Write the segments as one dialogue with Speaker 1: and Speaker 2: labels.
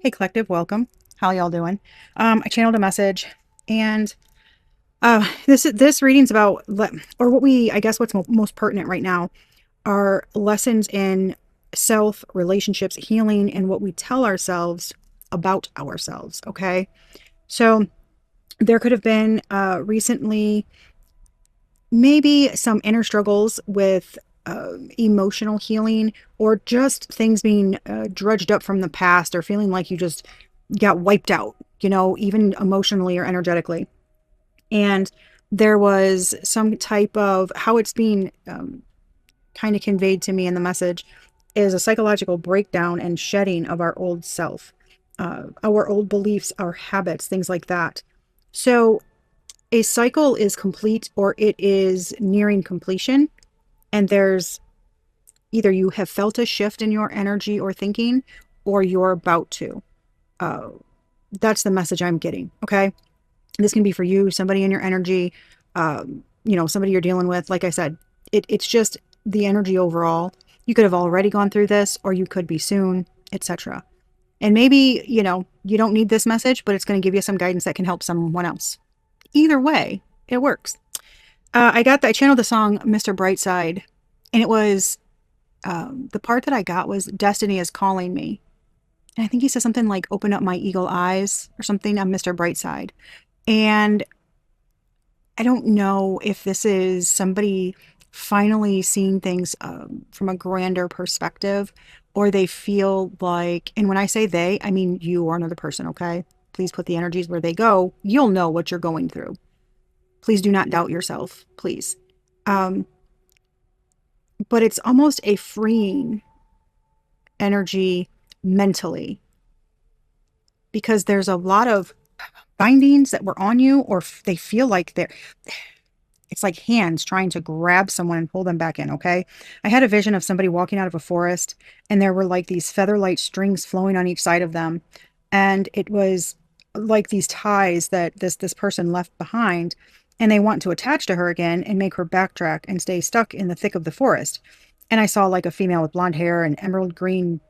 Speaker 1: Hey collective, welcome. How y'all doing? I channeled a message, and this reading's about or what we I guess what's most pertinent right now are lessons in self, relationships, healing, and what we tell ourselves about ourselves. Okay, so there could have been recently maybe some inner struggles with emotional healing, or just things being drudged up from the past, or feeling like you just got wiped out, even emotionally or energetically. And there was some type of how it's being kind of conveyed to me in the message is a psychological breakdown and shedding of our old self, our old beliefs, our habits, things like that. So a cycle is complete, or it is nearing completion. And there's either you have felt a shift in your energy or thinking, or you're about to. Uh, that's the message I'm getting. Okay. This can be for you, somebody in your energy, somebody you're dealing with. Like I said, it's just the energy overall. You could have already gone through this, or you could be soon, etc. And maybe, you don't need this message, but it's going to give you some guidance that can help someone else. Either way, it works. I channeled the song Mr. Brightside, and it was the part that I got was Destiny is calling me. And I think he says something like, open up my eagle eyes or something on Mr. Brightside. And I don't know if this is somebody finally seeing things from a grander perspective, or they feel like, and when I say they, I mean you or another person, okay? Please put the energies where they go. You'll know what you're going through. Please do not doubt yourself, please. Um, but it's almost a freeing energy mentally, because there's a lot of bindings that were on you, or they feel like it's like hands trying to grab someone and pull them back in. Okay. I had a vision of somebody walking out of a forest, and there were like these feather-light strings flowing on each side of them. And it was like these ties that this person left behind, and they want to attach to her again and make her backtrack and stay stuck in the thick of the forest. And I saw like a female with blonde hair and emerald green,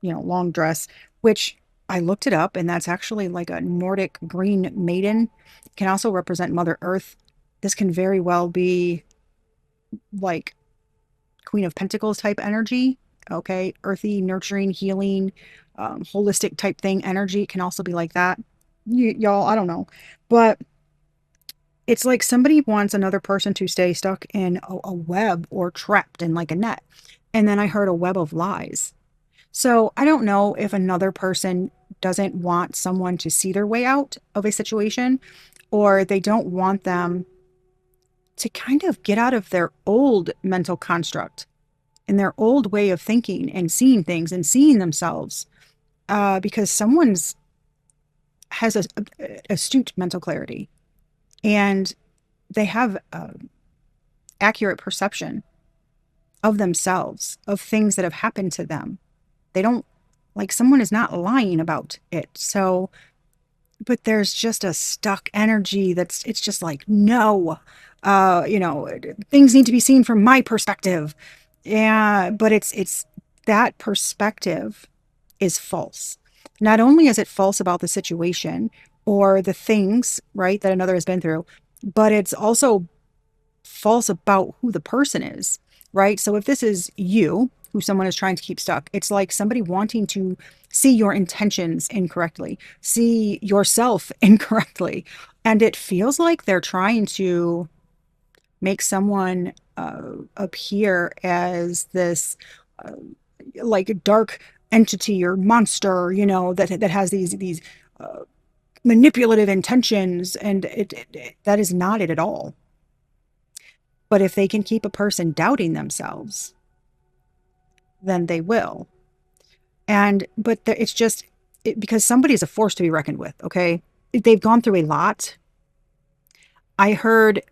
Speaker 1: long dress, which I looked it up, and that's actually like a Nordic green maiden. It can also represent Mother Earth. This can very well be like Queen of Pentacles type energy. Okay. Earthy, nurturing, healing, holistic type thing energy. It can also be like that. Y'all, I don't know. But it's like somebody wants another person to stay stuck in a web, or trapped in like a net. And then I heard a web of lies. So I don't know if another person doesn't want someone to see their way out of a situation, or they don't want them to kind of get out of their old mental construct and their old way of thinking and seeing things and seeing themselves, because someone's has astute mental clarity, and they have accurate perception of themselves, of things that have happened to them. They don't, like, someone is not lying about it. So, but there's just a stuck energy it's just like, no, things need to be seen from my perspective. Yeah, but it's that perspective is false. Not only is it false about the situation or the things, right, that another has been through, but it's also false about who the person is, right? So if this is you, who someone is trying to keep stuck, it's like somebody wanting to see your intentions incorrectly, see yourself incorrectly. And it feels like they're trying to make someone appear as this uh, like dark entity or monster, that has these uh, manipulative intentions, and that is not it at all. But if they can keep a person doubting themselves, then they will. But it's just because somebody is a force to be reckoned with. Okay, they've gone through a lot. I heard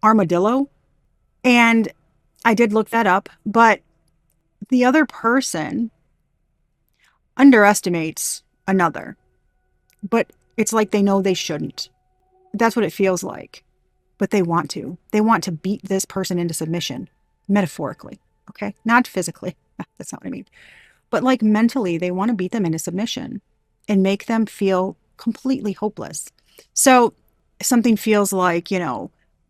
Speaker 1: armadillo, and I did look that up, but the other person underestimates another, but it's like they know they shouldn't. That's what it feels like. But they want to. They want to beat this person into submission, metaphorically. Okay, not physically. That's not what I mean. But like mentally, they want to beat them into submission. and make them feel completely hopeless. So something feels like,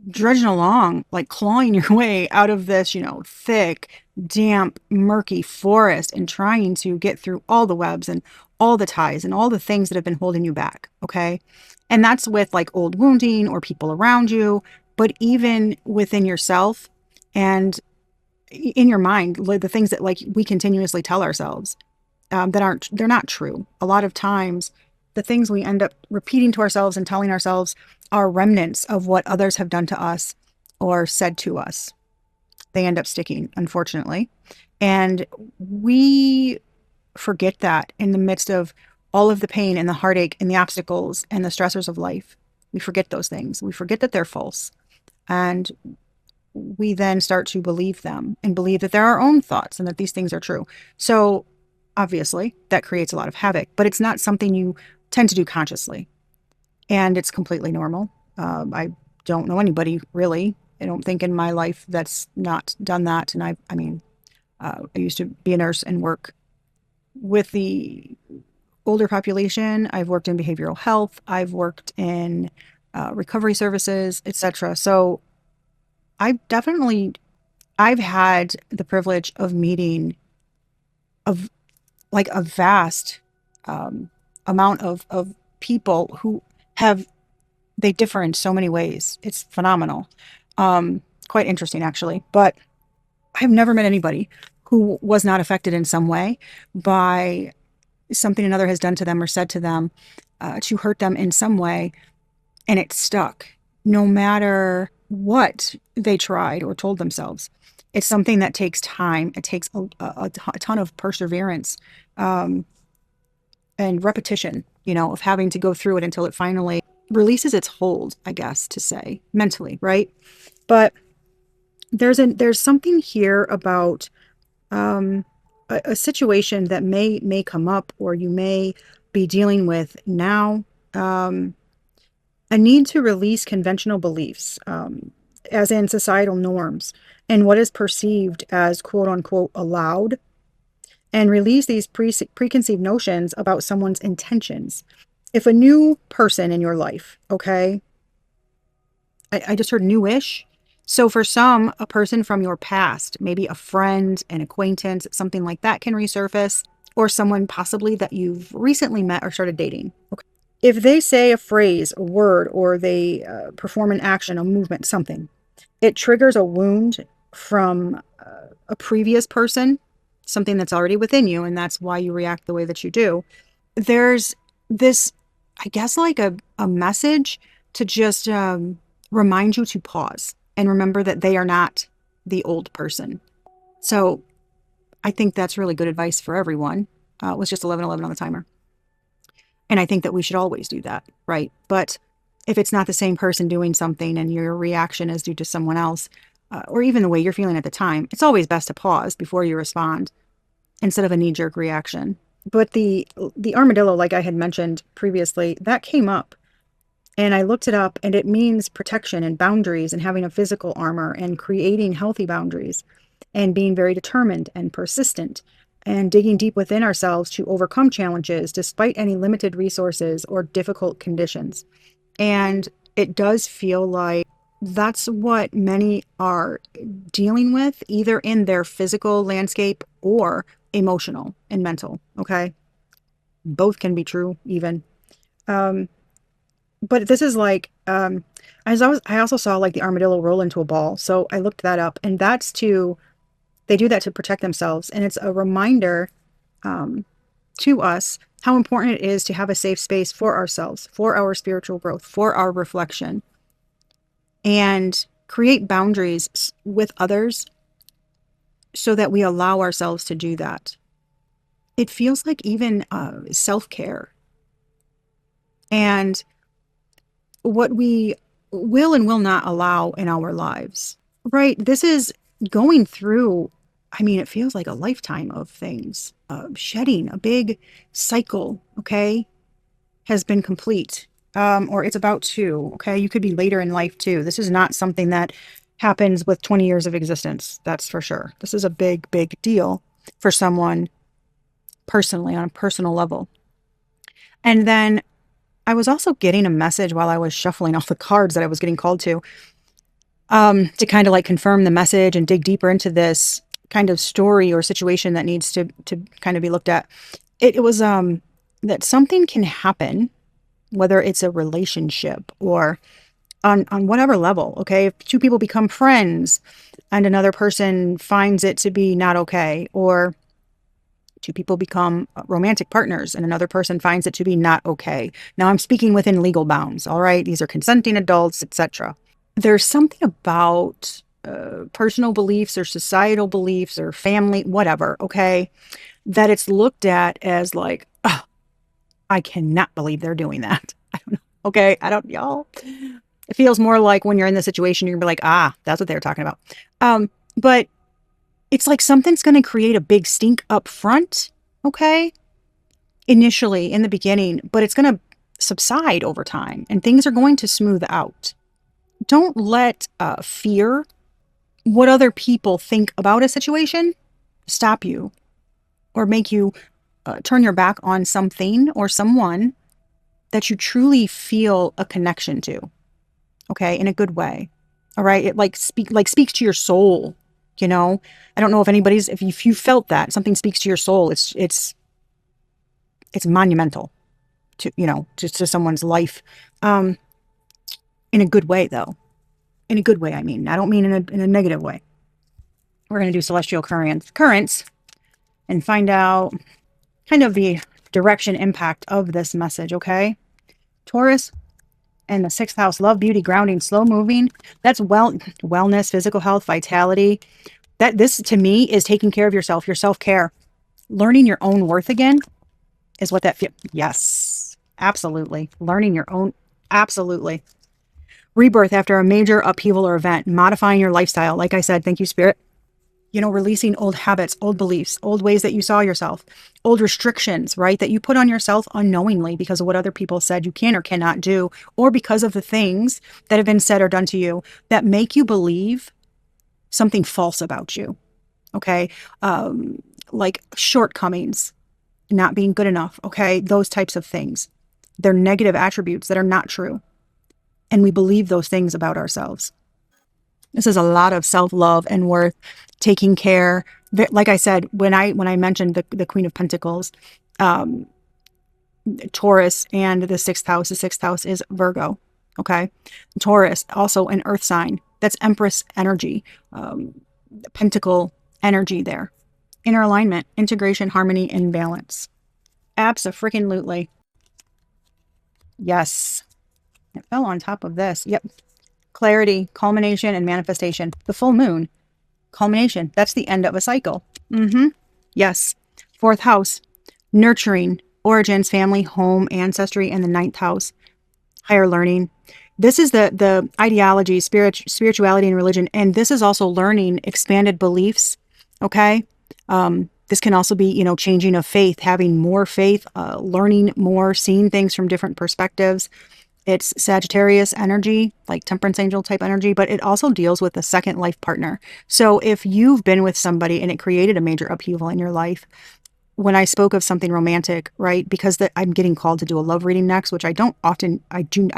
Speaker 1: drudging along, like clawing your way out of this, thick, damp, murky forest and trying to get through all the webs and all the ties and all the things that have been holding you back. Okay. And that's with like old wounding or people around you, but even within yourself and in your mind, like the things that like we continuously tell ourselves they're not true. A lot of times, the things we end up repeating to ourselves and telling ourselves are remnants of what others have done to us or said to us. They end up sticking, unfortunately. And we forget that in the midst of all of the pain and the heartache and the obstacles and the stressors of life. We forget those things. We forget that they're false. And we then start to believe them and believe that they're our own thoughts and that these things are true. So obviously that creates a lot of havoc, but it's not something you tend to do consciously. And it's completely normal. I don't know anybody really. I don't think in my life that's not done that. And I used to be a nurse and work with the older population. I've worked in behavioral health. I've worked in recovery services, etc. So I've definitely I've had the privilege of meeting of like a vast um, amount of people who have they differ in so many ways. It's phenomenal. Quite interesting actually. But I've never met anybody who was not affected in some way by something another has done to them or said to them to hurt them in some way, and it stuck, no matter what they tried or told themselves. It's something that takes time. It takes a ton of perseverance um, and repetition, of having to go through it until it finally releases its hold, I guess, to say mentally, right? But there's something here about um, a situation that may come up or you may be dealing with now. Um, a need to release conventional beliefs, as in societal norms, and what is perceived as quote unquote allowed, and release these preconceived notions about someone's intentions. If a new person in your life, okay, I just heard newish. So for some, a person from your past, maybe a friend, an acquaintance, something like that can resurface, or someone possibly that you've recently met or started dating. If they say a phrase, a word, or they perform an action, a movement, something, it triggers a wound from a previous person, something that's already within you, and that's why you react the way that you do. There's this, I guess, like a message to just remind you to pause and remember that they are not the old person. So I think that's really good advice for everyone. It was just 11:11 on the timer. And I think that we should always do that, right? But if it's not the same person doing something and your reaction is due to someone else, or even the way you're feeling at the time, it's always best to pause before you respond instead of a knee-jerk reaction. But the armadillo, like I had mentioned previously, that came up. And I looked it up, and it means protection and boundaries and having a physical armor and creating healthy boundaries and being very determined and persistent and digging deep within ourselves to overcome challenges despite any limited resources or difficult conditions. And it does feel like that's what many are dealing with, either in their physical landscape or emotional and mental. Okay. Both can be true, even. Um, but this is like I also saw like the armadillo roll into a ball, so I looked that up, and they do that to protect themselves, and it's a reminder um to us how important it is to have a safe space for ourselves, for our spiritual growth, for our reflection, and create boundaries with others so that we allow ourselves to do that. It feels like even self-care, and what we will and will not allow in our lives, right? This is going through, I mean, it feels like a lifetime of things. Shedding a big cycle, okay, has been complete, or it's about to, okay? You could be later in life too. This is not something that happens with 20 years of existence, that's for sure. This is a big, big deal for someone personally on a personal level. And then I was also getting a message while I was shuffling off the cards that I was getting called to kind of like confirm the message and dig deeper into this kind of story or situation that needs to kind of be looked at. It was that something can happen, whether it's a relationship or on whatever level. Okay, if two people become friends and another person finds it to be not okay, or two people become romantic partners and another person finds it to be not okay. Now I'm speaking within legal bounds. All right, these are consenting adults, etc. There's something about personal beliefs or societal beliefs or family, whatever, okay, that it's looked at as like, oh, I cannot believe they're doing that. I don't know. Okay. I don't, y'all. It feels more like when you're in the situation, you're gonna be like, ah, that's what they were talking about. But it's like something's going to create a big stink up front. Okay. Initially in the beginning, but it's going to subside over time and things are going to smooth out. Don't let fear, what other people think about a situation, stop you or make you turn your back on something or someone that you truly feel a connection to. Okay, in a good way. All right, it speaks to your soul. You know, I don't know if anybody's if you felt that something speaks to your soul. It's monumental to just to someone's life. Um, in a good way though. In a good way, I mean. I don't mean in a negative way. We're going to do celestial currents and find out kind of the direction impact of this message, okay? Taurus and the sixth house, love, beauty, grounding, slow moving. That's wellness, physical health, vitality. That this to me is taking care of yourself, your self-care, learning your own worth again is what that feels. Yes, absolutely. Learning your own, absolutely. Rebirth after a major upheaval or event, modifying your lifestyle. Like I said, thank you, Spirit. Releasing old habits, old beliefs, old ways that you saw yourself, old restrictions, right? That you put on yourself unknowingly because of what other people said you can or cannot do, or because of the things that have been said or done to you that make you believe something false about you. Okay. Like shortcomings, not being good enough. Okay. Those types of things. They're negative attributes that are not true. And we believe those things about ourselves. This is a lot of self-love and worth, taking care. Like I said, when I mentioned the Queen of Pentacles, Taurus and the sixth house is Virgo. Okay. Taurus, also an earth sign. That's Empress energy, Pentacle energy there. Inner alignment, integration, harmony, and balance. Abso-freaking-lutely. Yes. It fell on top of this. Yep. Clarity, culmination, and manifestation. The full moon, culmination. That's the end of a cycle. Yes. Fourth house, nurturing, origins, family, home, ancestry, and the ninth house, higher learning. This is the ideology, spirituality, and religion. And this is also learning expanded beliefs. Okay. This can also be, changing of faith, having more faith, learning more, seeing things from different perspectives. It's Sagittarius energy, like temperance angel type energy, but it also deals with a second life partner. So if you've been with somebody and it created a major upheaval in your life, when I spoke of something romantic, right? Because I'm getting called to do a love reading next, which I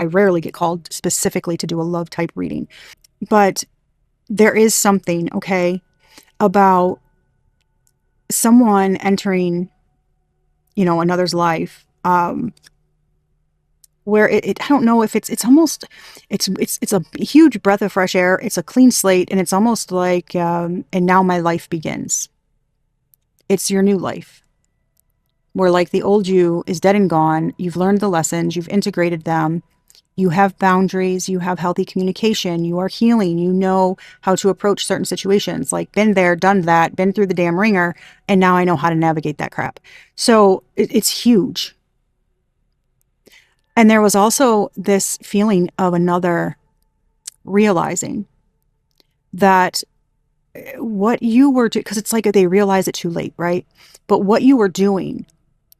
Speaker 1: rarely get called specifically to do a love type reading. But there is something, okay, about someone entering, another's life, where I don't know if it's almost, it's a huge breath of fresh air. It's a clean slate. And it's almost like, and now my life begins. It's your new life, where like the old you is dead and gone. You've learned the lessons, you've integrated them. You have boundaries, you have healthy communication, you are healing, you know how to approach certain situations, like been there, done that, been through the damn ringer, and now I know how to navigate that crap. So it's huge. And there was also this feeling of another realizing that what you were doing, because it's like they realize it too late, right? But what you were doing,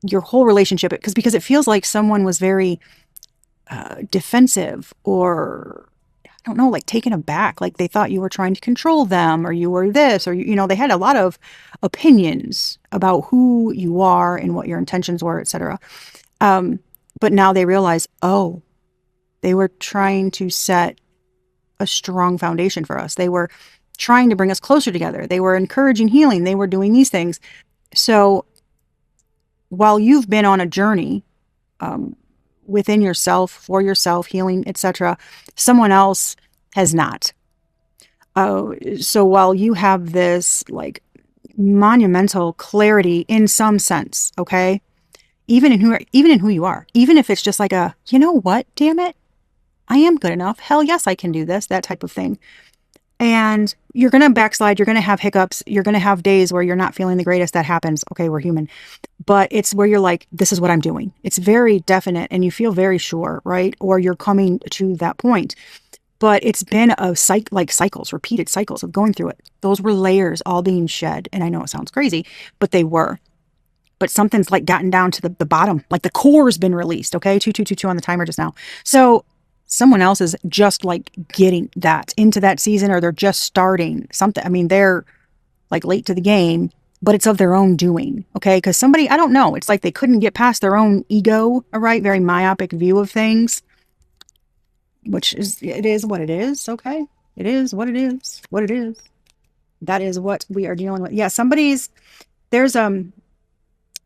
Speaker 1: your whole relationship, because it feels like someone was very defensive, or I don't know, like taken aback, like they thought you were trying to control them, or you were this, or they had a lot of opinions about who you are and what your intentions were, etc. But now they realize, oh, they were trying to set a strong foundation for us. They were trying to bring us closer together. They were encouraging healing. They were doing these things. So while you've been on a journey um, within yourself, for yourself, healing, etc., someone else has not. So while you have this like monumental clarity in some sense, okay, even in who you are, even if it's just like a, you know what, damn it, I am good enough. Hell yes, I can do this, that type of thing. And you're going to backslide. You're going to have hiccups. You're going to have days where you're not feeling the greatest. That happens. Okay, we're human. But it's where you're like, this is what I'm doing. It's very definite and you feel very sure, right? Or you're coming to that point. But it's been a like cycles, repeated cycles of going through it. Those were layers all being shed. And I know it sounds crazy, but they were. But something's like gotten down to the bottom, like the core has been released. Okay, 2222 on the timer just now. So someone else is just like getting that into that season, or they're just starting something. I mean, they're like late to the game, but it's of their own doing. Okay, because somebody, I don't know, it's like they couldn't get past their own ego. All right, very myopic view of things, which is, it is what it is. Okay, it is what it is. What it is. That is what we are dealing with. Yeah, there's an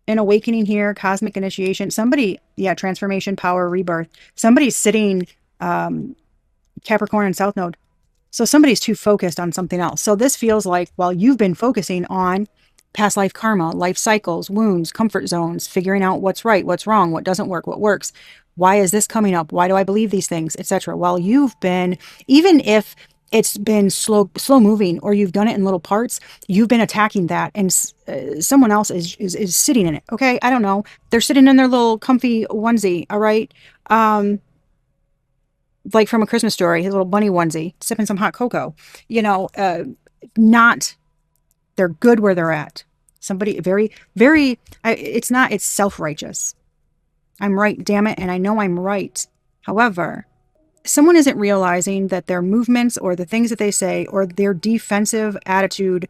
Speaker 1: awakening here, cosmic initiation. Somebody, yeah, transformation, power, rebirth. Somebody's sitting Capricorn and South Node. So somebody's too focused on something else. So this feels like while you've been focusing on past life karma, life cycles, wounds, comfort zones, figuring out what's right, what's wrong, what doesn't work, what works. Why is this coming up? Why do I believe these things, etc. While you've been, even if it's been slow moving, or you've done it in little parts, you've been attacking that, and someone else is sitting in it. Okay, I don't know. They're sitting in their little comfy onesie. All right, like from A Christmas Story, his little bunny onesie, sipping some hot cocoa. You know, not they're good where they're at. Somebody very, very. It's not. It's self-righteous. I'm right, damn it, and I know I'm right. However, someone isn't realizing that their movements or the things that they say or their defensive attitude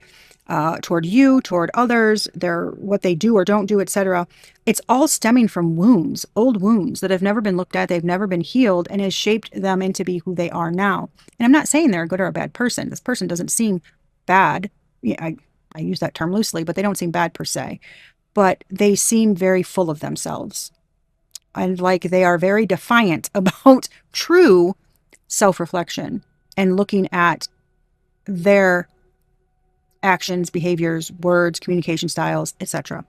Speaker 1: toward you, toward others, their what they do or don't do, etc. It's all stemming from wounds, old wounds that have never been looked at, they've never been healed, and has shaped them into be who they are now. And I'm not saying they're a good or a bad person. This person doesn't seem bad. Yeah, I use that term loosely, but they don't seem bad per se. But they seem very full of themselves. And like they are very defiant about true self-reflection and looking at their actions, behaviors, words, communication styles, etc.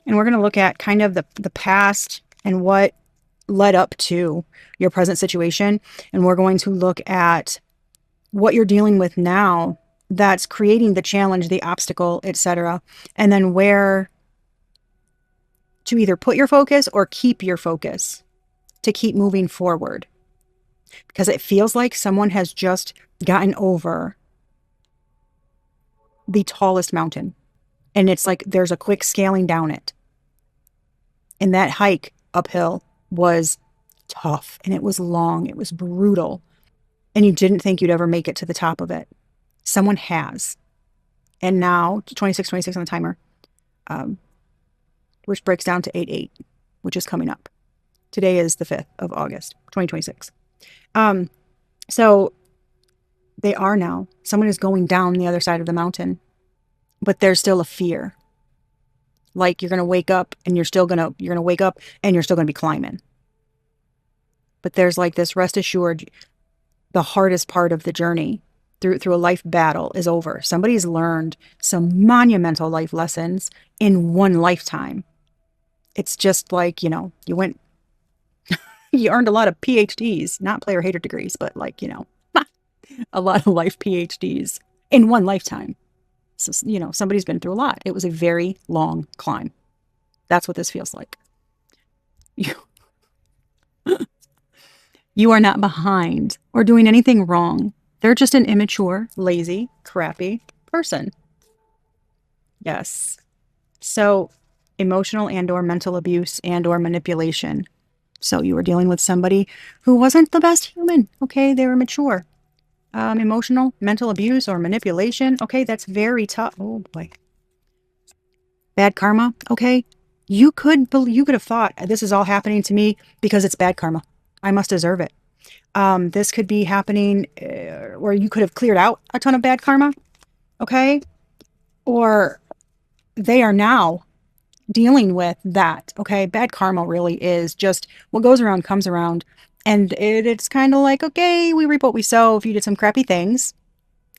Speaker 1: And we're going to look at kind of the past and what led up to your present situation. And we're going to look at what you're dealing with now that's creating the challenge, the obstacle, etc. And then where to either put your focus or keep your focus to keep moving forward. Because it feels like someone has just gotten over the tallest mountain. And it's like there's a quick scaling down it. And that hike uphill was tough, and it was long, it was brutal. And you didn't think you'd ever make it to the top of it. Someone has. And now, 26 on the timer, which breaks down to 8/8, which is coming up. Today is the 5th of August, 2026. So they are now. Someone is going down the other side of the mountain, but there's still a fear. Like you're going to wake up and you're going to wake up and you're still going to be climbing. But there's like this rest assured, the hardest part of the journey through a life battle is over. Somebody's learned some monumental life lessons in one lifetime. It's just like, you know, you earned a lot of PhDs, not player hater degrees, but like, you know, a lot of life PhDs in one lifetime. So, you know, somebody's been through a lot. It was a very long climb. That's what this feels like. You are not behind or doing anything wrong. They're just an immature, lazy, crappy person. Yes. So emotional and or mental abuse and or manipulation. So you were dealing with somebody who wasn't the best human. Okay, they were mature. Emotional, mental abuse or manipulation. Okay, that's very tough. Oh boy. Bad karma. Okay. You could have thought this is all happening to me because it's bad karma. I must deserve it. This could be happening, or you could have cleared out a ton of bad karma. Okay. Or they are now dealing with that. Okay. Bad karma really is just what goes around comes around. And it's kind of like, okay, we reap what we sow. If you did some crappy things,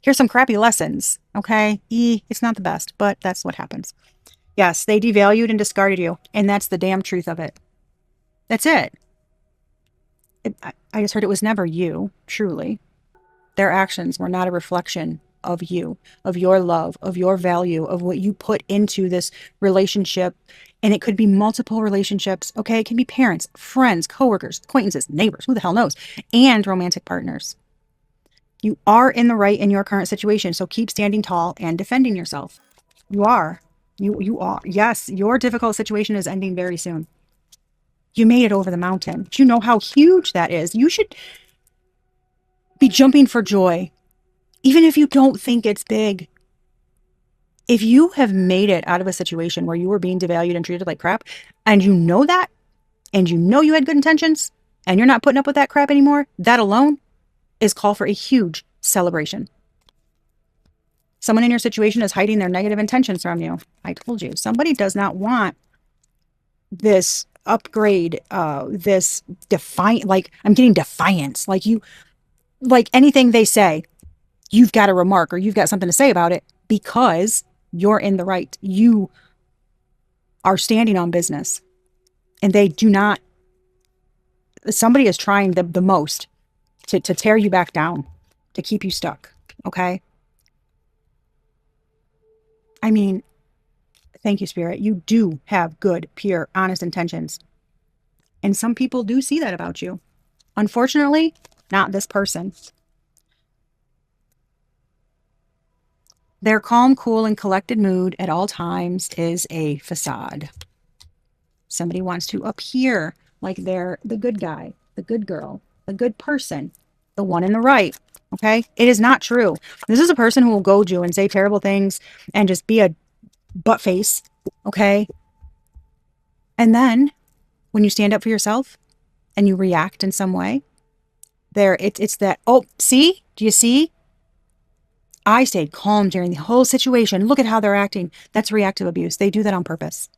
Speaker 1: here's some crappy lessons. Okay. It's not the best, but that's what happens. Yes, they devalued and discarded you. And that's the damn truth of it. That's it. I just heard it was never you, truly. Their actions were not a reflection of you, of your love, of your value, of what you put into this relationship. And it could be multiple relationships. Okay. It can be parents, friends, coworkers, acquaintances, neighbors, who the hell knows, and romantic partners. You are in the right in your current situation. So keep standing tall and defending yourself. You are. You are. Yes, your difficult situation is ending very soon. You made it over the mountain. Do you know how huge that is? You should be jumping for joy, even if you don't think it's big. If you have made it out of a situation where you were being devalued and treated like crap, and you know that, and you know you had good intentions, and you're not putting up with that crap anymore, that alone is call for a huge celebration. Someone in your situation is hiding their negative intentions from you. I told you, somebody does not want this upgrade, this defiant, like I'm getting defiance, like anything they say, you've got a remark or you've got something to say about it because you're in the right. You are standing on business and they do not, somebody is trying the most to tear you back down, to keep you stuck. Okay. I mean, thank you, Spirit. You do have good, pure, honest intentions. And some people do see that about you. Unfortunately, not this person. Their calm, cool, and collected mood at all times is a facade. Somebody wants to appear like they're the good guy, the good girl, the good person, the one in the right. Okay? It is not true. This is a person who will goad you and say terrible things and just be a butt face. Okay? And then when you stand up for yourself and you react in some way, it's that, oh, see? Do you see? I stayed calm during the whole situation. Look at how they're acting. That's reactive abuse. They do that on purpose.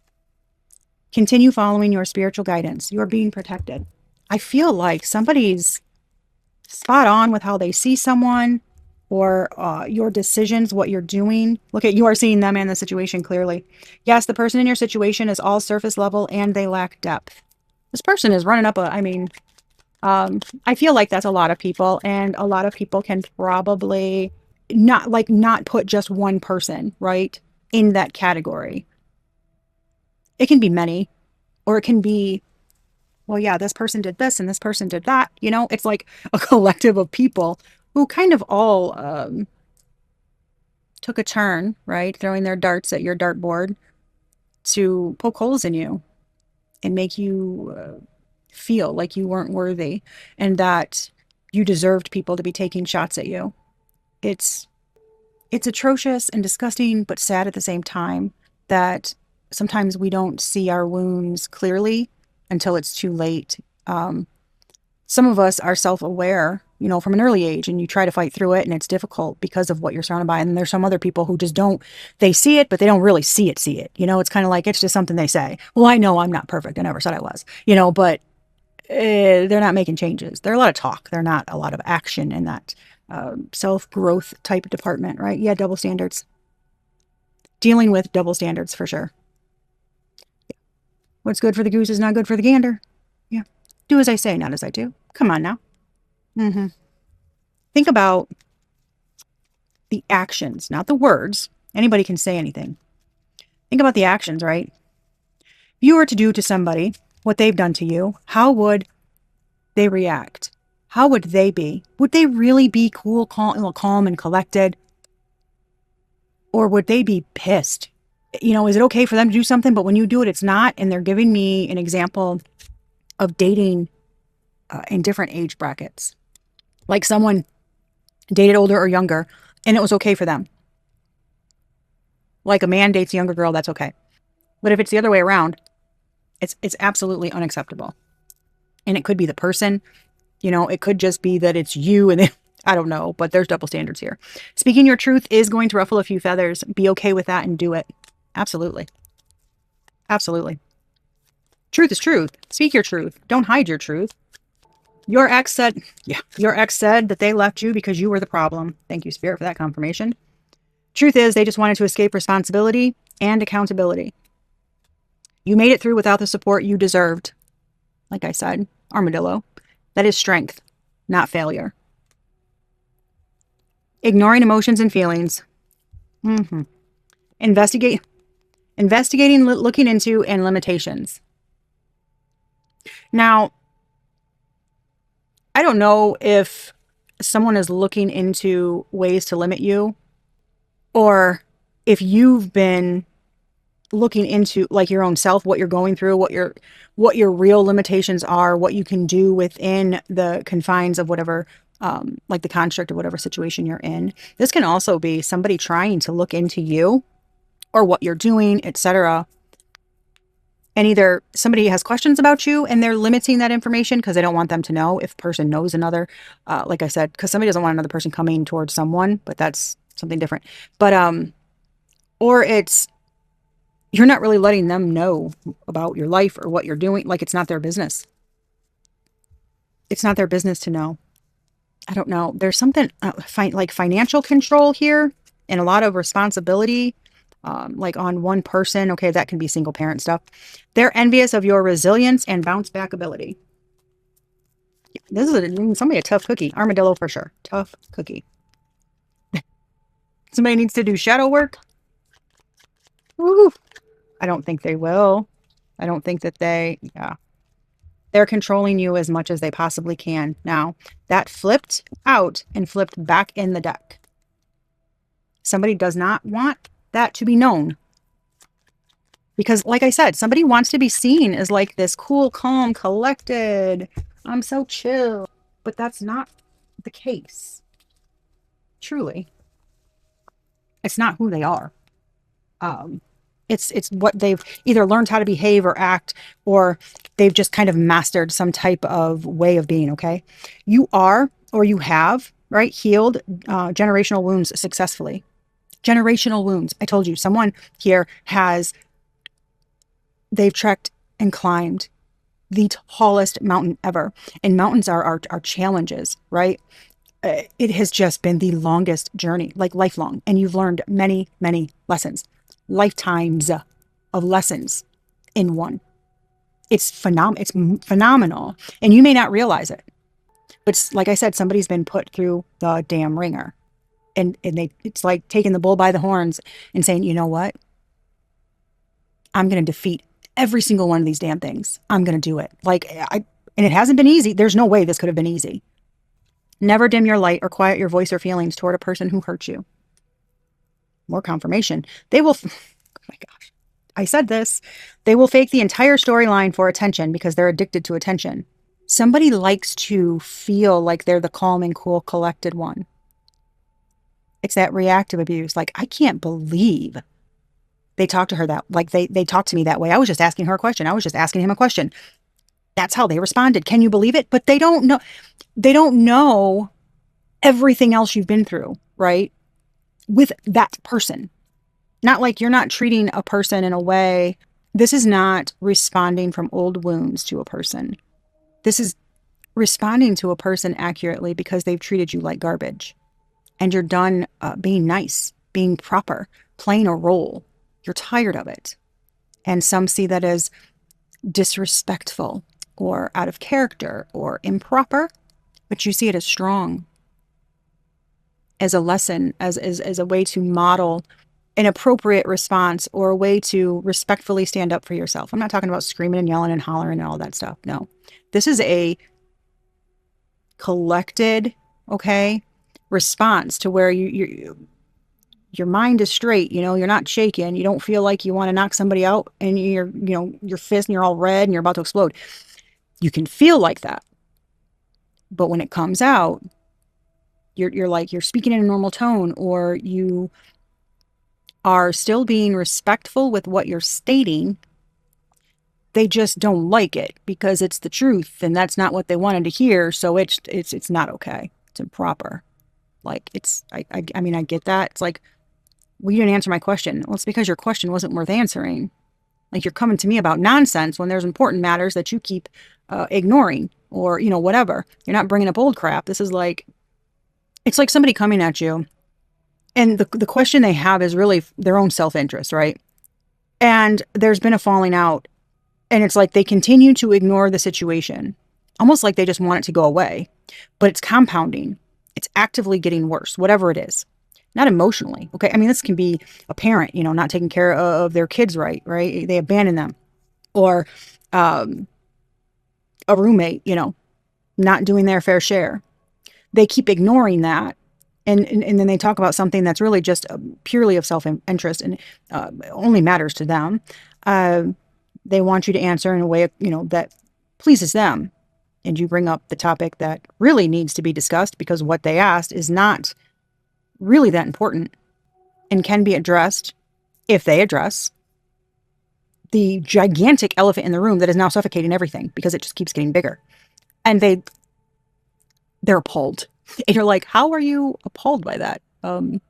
Speaker 1: Continue following your spiritual guidance. You're being protected. I feel like somebody's spot on with how they see someone or your decisions, what you're doing. Look at, you are seeing them and the situation clearly. Yes, the person in your situation is all surface level and they lack depth. This person is running up I feel like that's a lot of people, and a lot of people can probably not put just one person, right, in that category. It can be many, or it can be, well, yeah, this person did this and this person did that. It's like a collective of people who kind of all took a turn, right, throwing their darts at your dartboard to poke holes in you and make you feel like you weren't worthy and that you deserved people to be taking shots at you. It's atrocious and disgusting, but sad at the same time that sometimes we don't see our wounds clearly until it's too late. Some of us are self-aware, from an early age, and you try to fight through it, and it's difficult because of what you're surrounded by. And there's some other people who just don't, they see it, but they don't really see it. It's kind of like, it's just something they say. Well, I know I'm not perfect. I never said I was, but they're not making changes. They're a lot of talk. They're not a lot of action in that self-growth type department, right? Yeah, double standards. Dealing with double standards for sure. What's good for the goose is not good for the gander. Yeah. Do as I say, not as I do. Come on now. Think about the actions, not the words. Anybody can say anything. Think about the actions, right? If you were to do to somebody what they've done to you, how would they react? How would they be? Would they really be cool, calm and collected? Or would they be pissed? Is it okay for them to do something, but when you do it, it's not? And they're giving me an example of dating in different age brackets. Like someone dated older or younger, and it was okay for them. Like a man dates a younger girl, that's okay. But if it's the other way around, It's absolutely unacceptable. And it could be the person, it could just be that it's you and I don't know, but there's double standards here. Speaking your truth is going to ruffle a few feathers. Be okay with that and do it. Absolutely. Absolutely. Truth is truth. Speak your truth. Don't hide your truth. Your ex said that they left you because you were the problem. Thank you, Spirit, for that confirmation. Truth is, they just wanted to escape responsibility and accountability. You made it through without the support you deserved. Like I said, armadillo. That is strength, not failure. Ignoring emotions and feelings. Mm-hmm. Investigating, looking into, and limitations. Now, I don't know if someone is looking into ways to limit you, or if you've been looking into like your own self, what you're going through, what your real limitations are, what you can do within the confines of whatever, like the construct of whatever situation you're in. This can also be somebody trying to look into you or what you're doing, etc. And either somebody has questions about you and they're limiting that information because they don't want them to know if a person knows another, like I said, because somebody doesn't want another person coming towards someone, but that's something different. But, or it's, you're not really letting them know about your life or what you're doing. Like it's not their business. It's not their business to know. I don't know. There's something like financial control here and a lot of responsibility, like on one person. Okay, that can be single parent stuff. They're envious of your resilience and bounce back ability. This is somebody a tough cookie. Armadillo for sure. Tough cookie. Somebody needs to do shadow work. Woo. I don't think they will. I don't think that yeah. They're controlling you as much as they possibly can. Now, that flipped out and flipped back in the deck. Somebody does not want that to be known. Because, like I said, somebody wants to be seen as like this cool, calm, collected, I'm so chill. But that's not the case. Truly. It's not who they are. It's what they've either learned how to behave or act, or they've just kind of mastered some type of way of being, okay? You are, or you have, right, healed generational wounds successfully. Generational wounds. I told you, someone here they've trekked and climbed the tallest mountain ever. And mountains are our challenges, right? It has just been the longest journey, like lifelong. And you've learned many, many lessons, lifetimes of lessons in one. It's phenomenal. And you may not realize it. But like I said, somebody's been put through the damn ringer. And it's like taking the bull by the horns and saying, you know what? I'm going to defeat every single one of these damn things. I'm going to do it. And it hasn't been easy. There's no way this could have been easy. Never dim your light or quiet your voice or feelings toward a person who hurt you. More confirmation. They will, oh my gosh, I said this. They will fake the entire storyline for attention because they're addicted to attention. Somebody likes to feel like they're the calm and cool, collected one. It's that reactive abuse. Like, I can't believe they talk to her that, like they talk to me that way. I was just asking her a question. I was just asking him a question. That's how they responded. Can you believe it? But they don't know. They don't know everything else you've been through, right? With that person. Not like you're not treating a person in a way. This is not responding from old wounds to a person. This is responding to a person accurately because they've treated you like garbage. And you're done being nice, being proper, playing a role. You're tired of it. And some see that as disrespectful or out of character or improper, but you see it as strong, as a lesson, as a way to model an appropriate response or a way to respectfully stand up for yourself. I'm not talking about screaming and yelling and hollering and all that stuff. No, this is a collected, okay, response to where your mind is straight, you're not shaken. You don't feel like you want to knock somebody out and your fist and you're all red and you're about to explode. You can feel like that. But when it comes out, you're speaking in a normal tone, or you are still being respectful with what you're stating, they just don't like it because it's the truth and that's not what they wanted to hear. So it's not okay. It's improper. Like I mean, I get that. It's like, well, you didn't answer my question. Well, it's because your question wasn't worth answering. Like you're coming to me about nonsense when there's important matters that you keep ignoring or, whatever. You're not bringing up old crap. This is like, it's like somebody coming at you and the question they have is really their own self-interest, right? And there's been a falling out and it's like they continue to ignore the situation, almost like they just want it to go away, but it's compounding. It's actively getting worse, whatever it is. Not emotionally. Okay. I mean, this can be a parent, not taking care of their kids right? They abandon them. Or a roommate, not doing their fair share. They keep ignoring that. And then they talk about something that's really just purely of self-interest and only matters to them. They want you to answer in a way, that pleases them. And you bring up the topic that really needs to be discussed because what they asked is not really that important and can be addressed if they address the gigantic elephant in the room that is now suffocating everything because it just keeps getting bigger. And they're appalled. And you're like, how are you appalled by that? I'm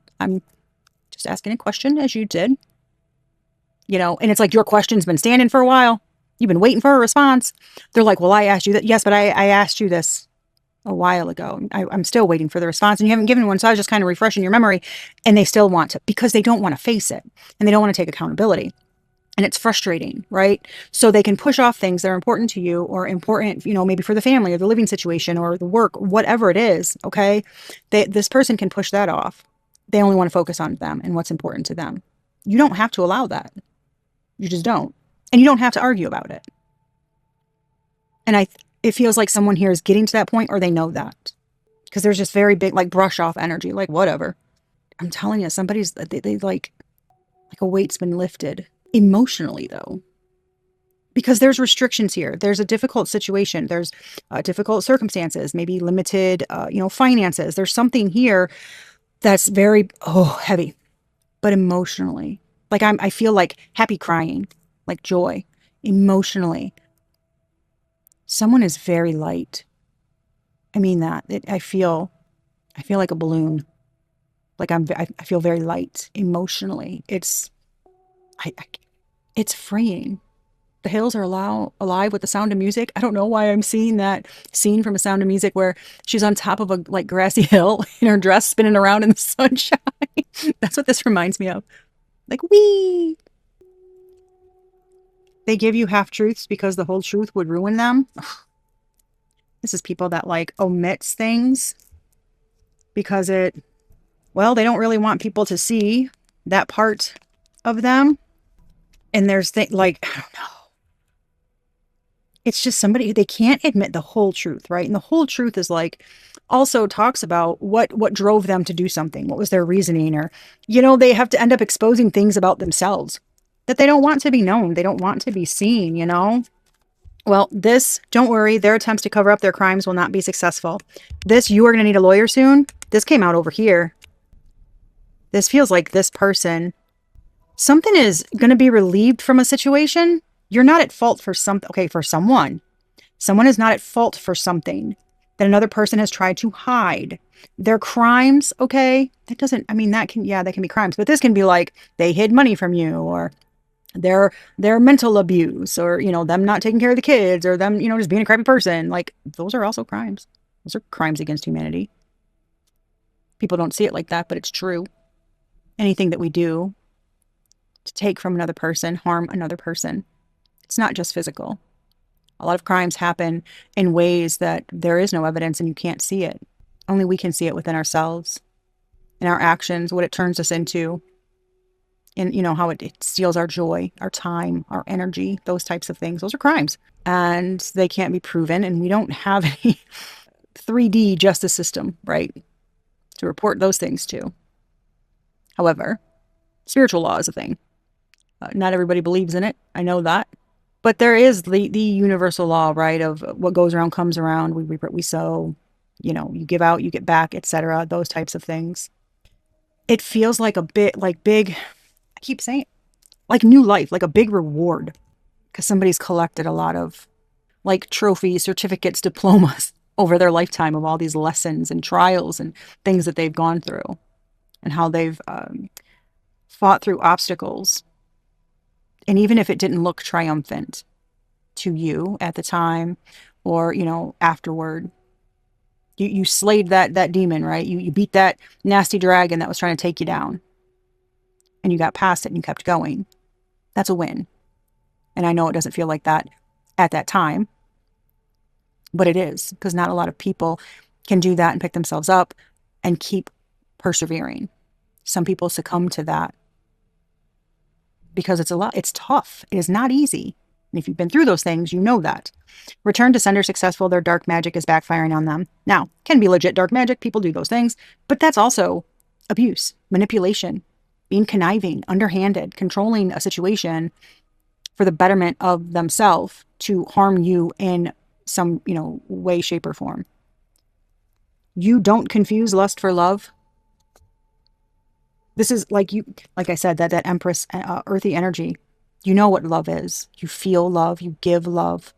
Speaker 1: just asking a question as you did. And it's like your question's been standing for a while. You've been waiting for a response. They're like, well, I asked you that. Yes, but I asked you this a while ago. I'm still waiting for the response and you haven't given one. So I was just kind of refreshing your memory. And they still want to, because they don't want to face it and they don't want to take accountability. And it's frustrating, right? So they can push off things that are important to you or important, maybe for the family or the living situation or the work, whatever it is, okay? This person can push that off. They only want to focus on them and what's important to them. You don't have to allow that. You just don't. And you don't have to argue about it. And it feels like someone here is getting to that point or they know that. Because there's just very big, like brush off energy, like whatever. I'm telling you, they like a weight's been lifted. Emotionally, though, because there's restrictions here. There's a difficult situation. There's difficult circumstances, maybe limited, finances. There's something here that's very, heavy, but emotionally, like I feel like happy crying, like joy, emotionally. Someone is very light. I mean that. I feel like a balloon. Like I feel very light emotionally. It's freeing. The hills are alive with the sound of music. I don't know why I'm seeing that scene from A Sound of Music where she's on top of a like grassy hill in her dress spinning around in the sunshine. That's what this reminds me of. Like, wee. They give you half truths because the whole truth would ruin them. This is people that like omits things because they don't really want people to see that part of them. And there's I don't know. It's just somebody, they can't admit the whole truth, right? And the whole truth is like, also talks about what drove them to do something. What was their reasoning? Or, they have to end up exposing things about themselves that they don't want to be known. They don't want to be seen, Well, don't worry, their attempts to cover up their crimes will not be successful. You are going to need a lawyer soon. This came out over here. This feels like this person, something is going to be relieved from a situation. You're not at fault for something. Okay, for someone. Someone is not at fault for something that another person has tried to hide. Their crimes, okay? That can be crimes. But this can be like they hid money from you or their mental abuse or, them not taking care of the kids or them, just being a crappy person. Like those are also crimes. Those are crimes against humanity. People don't see it like that, but it's true. Anything that we do to take from another person, harm another person. It's not just physical. A lot of crimes happen in ways that there is no evidence and you can't see it. Only we can see it within ourselves, in our actions, what it turns us into, and how it steals our joy, our time, our energy, those types of things. Those are crimes and they can't be proven. And we don't have any 3D justice system, right, to report those things to. However, spiritual law is a thing. Not everybody believes in it. I know that. But there is the universal law, right, of what goes around comes around. We sow, you give out, you get back, etc. Those types of things. It feels like a bit like big, I keep saying, like new life, like a big reward. because somebody's collected a lot of like trophies, certificates, diplomas over their lifetime of all these lessons and trials and things that they've gone through and how they've fought through obstacles. And even if it didn't look triumphant to you at the time or, afterward, you slayed that demon, right? You beat that nasty dragon that was trying to take you down and you got past it and you kept going. That's a win. And I know it doesn't feel like that at that time, but it is, because not a lot of people can do that and pick themselves up and keep persevering. Some people succumb to that because it's tough. It is not easy. And if you've been through those things, you know that. Return to sender successful. Their dark magic is backfiring on them. Now, can be legit dark magic. People do those things, but that's also abuse, manipulation, being conniving, underhanded, controlling a situation for the betterment of themselves to harm you in some, way, shape, or form. You don't confuse lust for love. This is like I said, that Empress, earthy energy. You know what love is. You feel love. You give love.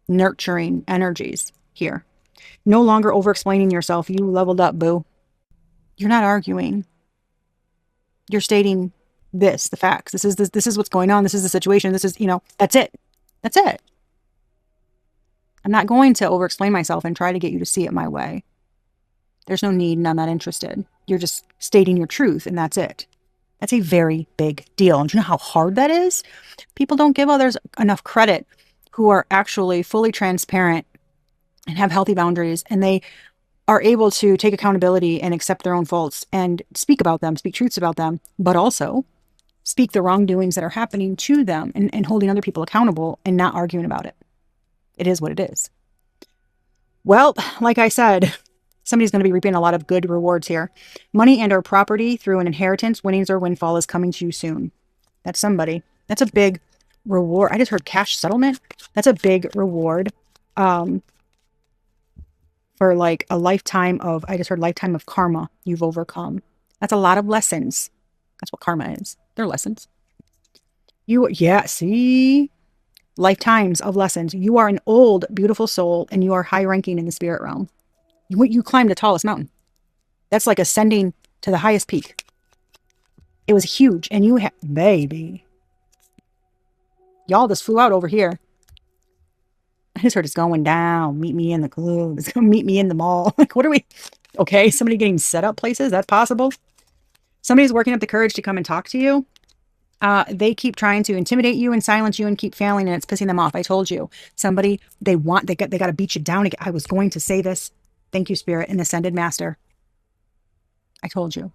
Speaker 1: Nurturing energies here. No longer over-explaining yourself. You leveled up, boo. You're not arguing. You're stating the facts. This is what's going on. This is the situation. This is, that's it. That's it. I'm not going to over-explain myself and try to get you to see it my way. There's no need, and I'm not interested. You're just stating your truth, and that's it. That's a very big deal. And do you know how hard that is? People don't give others enough credit who are actually fully transparent and have healthy boundaries, and they are able to take accountability and accept their own faults and speak about them, speak truths about them, but also speak the wrongdoings that are happening to them and holding other people accountable and not arguing about it. It is what it is. Well, like I said, somebody's going to be reaping a lot of good rewards here. Money and or property through an inheritance, winnings or windfall is coming to you soon. That's somebody. That's a big reward. I just heard cash settlement. That's a big reward for like a lifetime of, I just heard lifetime of karma you've overcome. That's a lot of lessons. That's what karma is. They're lessons. See? Lifetimes of lessons. You are an old, beautiful soul and you are high ranking in the spirit realm. You climbed the tallest mountain. That's like ascending to the highest peak. It was huge. And you baby. Y'all just flew out over here. I just heard it's going down. Meet me in the club. It's going to meet me in the mall. Like, what are we? Okay, somebody getting set up places? That's possible. Somebody's working up the courage to come and talk to you. They keep trying to intimidate you and silence you and keep failing, and it's pissing them off. I told you. Somebody, they got to beat you down. I was going to say this. Thank you, Spirit, an ascended master. I told you.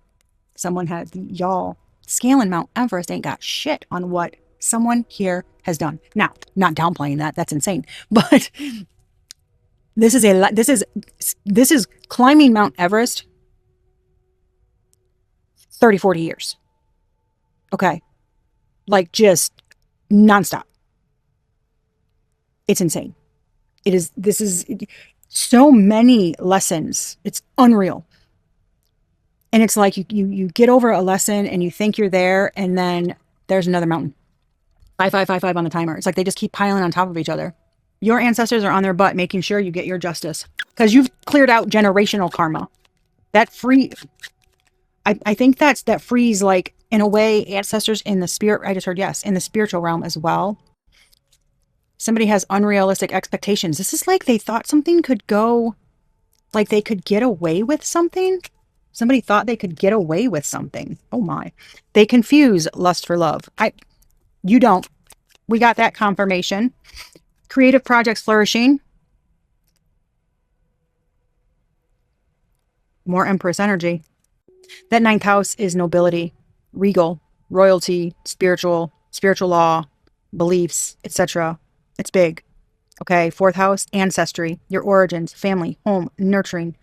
Speaker 1: Someone had, y'all, scaling Mount Everest ain't got shit on what someone here has done. Now, not downplaying that. That's insane. But this is climbing Mount Everest 30, 40 years. Okay. Like just nonstop. It's insane. This is so many lessons. It's unreal. And it's like you get over a lesson and you think you're there, and then there's another mountain. 5, 5, 5, 5 on the timer. It's like they just keep piling on top of each other. Your ancestors are on their butt making sure you get your justice because you've cleared out generational karma. That I think that frees, like, in a way, ancestors in the spirit. I just heard yes, in the spiritual realm as well. Somebody has unrealistic expectations. This is like they thought something could go, like they could get away with something. Somebody thought they could get away with something. Oh my. They confuse lust for love. You don't. We got that confirmation. Creative projects flourishing. More Empress energy. That 9th house is nobility, regal, royalty, spiritual law, beliefs, etc. It's big. Okay. 4th house, ancestry, your origins, family, home, nurturing,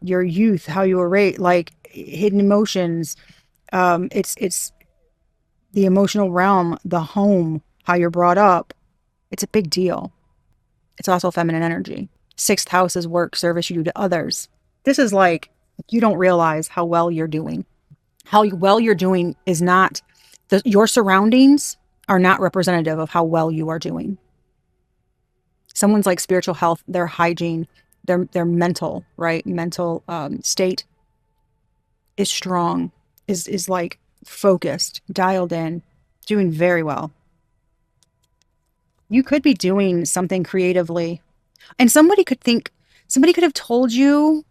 Speaker 1: your youth, how you were raised, like hidden emotions. It's the emotional realm, the home, how you're brought up. It's a big deal. It's also feminine energy. 6th house is work, service you do to others. This is like, you don't realize how well you're doing. How well you're doing is not, your surroundings are not representative of how well you are doing. Someone's like spiritual health, their hygiene, their mental, right? Mental state is strong, is like focused, dialed in, doing very well. You could be doing something creatively. And somebody could have told you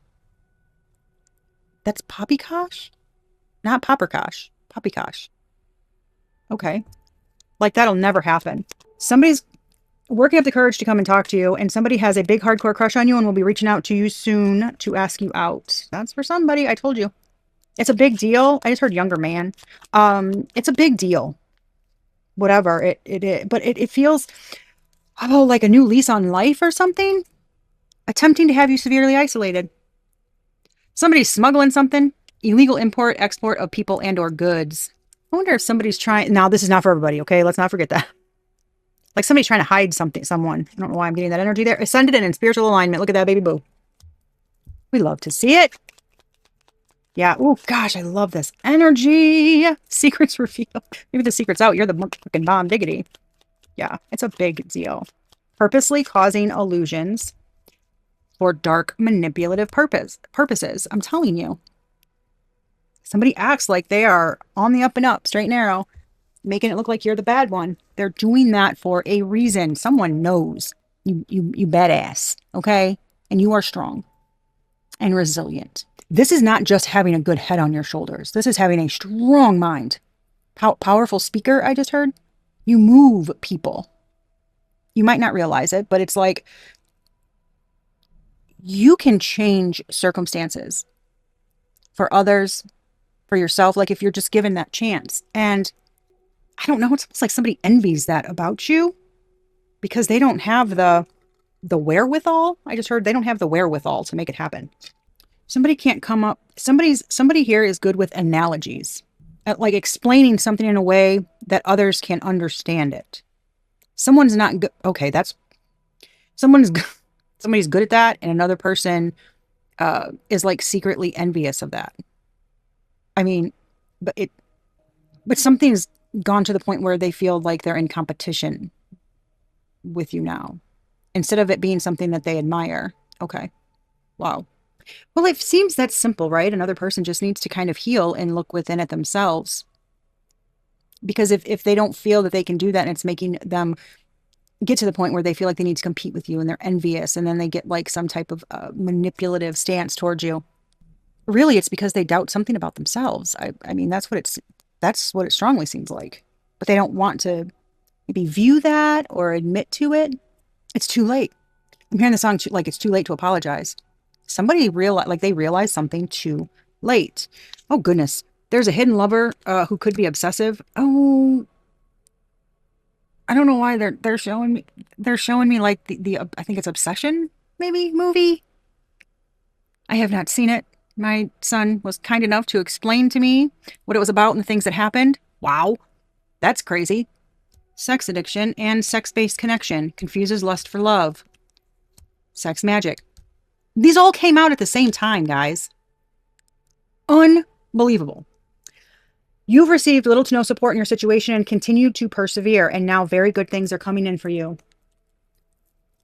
Speaker 1: that's poppycock, not popperkosh, poppycock. Okay. Like that'll never happen. Somebody's working up the courage to come and talk to you, and somebody has a big hardcore crush on you and will be reaching out to you soon to ask you out. That's for somebody. I told you. It's a big deal. I just heard younger man. It's a big deal. Whatever it is. But it feels, oh, like a new lease on life or something. Attempting to have you severely isolated. Somebody's smuggling something. Illegal import, export of people and or goods. I wonder if somebody's trying. Now, this is not for everybody, okay? Let's not forget that. Like somebody's trying to hide something, someone. I don't know why I'm getting that energy there. Ascended and in spiritual alignment. Look at that, baby boo. We love to see it. Yeah. Oh, gosh, I love this energy. Secrets revealed. Maybe the secret's out. You're the fucking bomb diggity. Yeah, it's a big deal. Purposely causing illusions for dark manipulative purposes. I'm telling you. Somebody acts like they are on the up and up, straight and narrow, making it look like you're the bad one. They're doing that for a reason. Someone knows you badass, okay? And you are strong and resilient. This is not just having a good head on your shoulders. This is having a strong mind. Powerful speaker, I just heard. You move people. You might not realize it, but it's like you can change circumstances for others, for yourself, like if you're just given that chance. And I don't know, it's almost like somebody envies that about you because they don't have the wherewithal. I just heard they don't have the wherewithal to make it happen. Somebody can't come up. Somebody here is good with analogies, at like explaining something in a way that others can understand it. Someone's not good. Okay, somebody's good at that, and another person is like secretly envious of that. I mean, but something's gone to the point where they feel like they're in competition with you now, instead of it being something that they admire. Okay, wow. Well, it seems that simple, right? Another person just needs to kind of heal and look within it themselves. Because if they don't feel that they can do that and it's making them get to the point where they feel like they need to compete with you and they're envious and then they get like some type of manipulative stance towards you. Really, it's because they doubt something about themselves. I mean, that's what it strongly seems like. But they don't want to maybe view that or admit to it. It's too late. I'm hearing the song like it's too late to apologize. Somebody they realize something too late. Oh goodness. There's a hidden lover who could be obsessive. Oh, I don't know why they're showing me like the I think it's Obsession maybe movie. I have not seen it. My son was kind enough to explain to me what it was about and the things that happened. Wow, that's crazy. Sex addiction and sex-based connection confuses lust for love. Sex magic. These all came out at the same time, guys. Unbelievable. You've received little to no support in your situation and continue to persevere, and now very good things are coming in for you.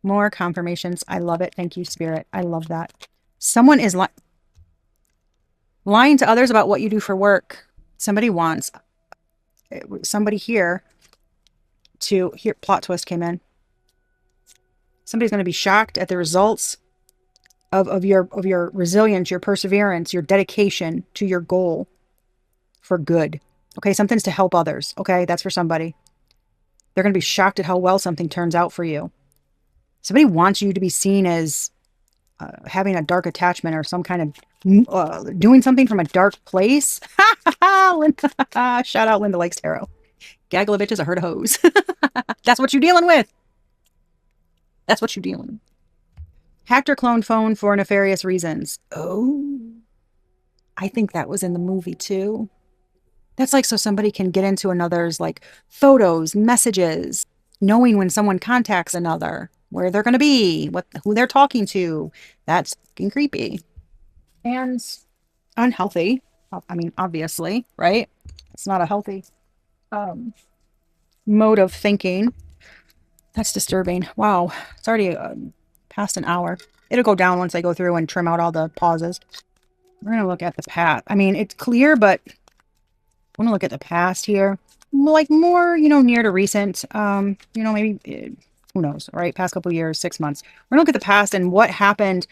Speaker 1: More confirmations. I love it. Thank you, Spirit. I love that. Someone is lying to others about what you do for work. Somebody wants somebody here to here. Plot twist came in. Somebody's going to be shocked at the results of your resilience, your perseverance, your dedication to your goal for good. Okay, something's to help others. Okay, that's for somebody. They're going to be shocked at how well something turns out for you. Somebody wants you to be seen as having a dark attachment or some kind of doing something from a dark place. Linda, shout out Linda Lakes Tarot. Gaggle of bitches, a herd of hoes. That's what you're dealing with. That's what you're dealing with. Hacked or cloned phone for nefarious reasons. Oh, I think that was in the movie too. That's like so somebody can get into another's like photos, messages, knowing when someone contacts another, where they're going to be, who they're talking to. That's fucking creepy and unhealthy. I mean, obviously, right? It's not a healthy mode of thinking. That's disturbing. Wow. It's already past an hour. It'll go down once I go through and trim out all the pauses. We're going to look at the past. I mean, it's clear, but I want to look at the past here. Like more, near to recent. Maybe, who knows, right? Past couple years, 6 months. We're going to look at the past and what happened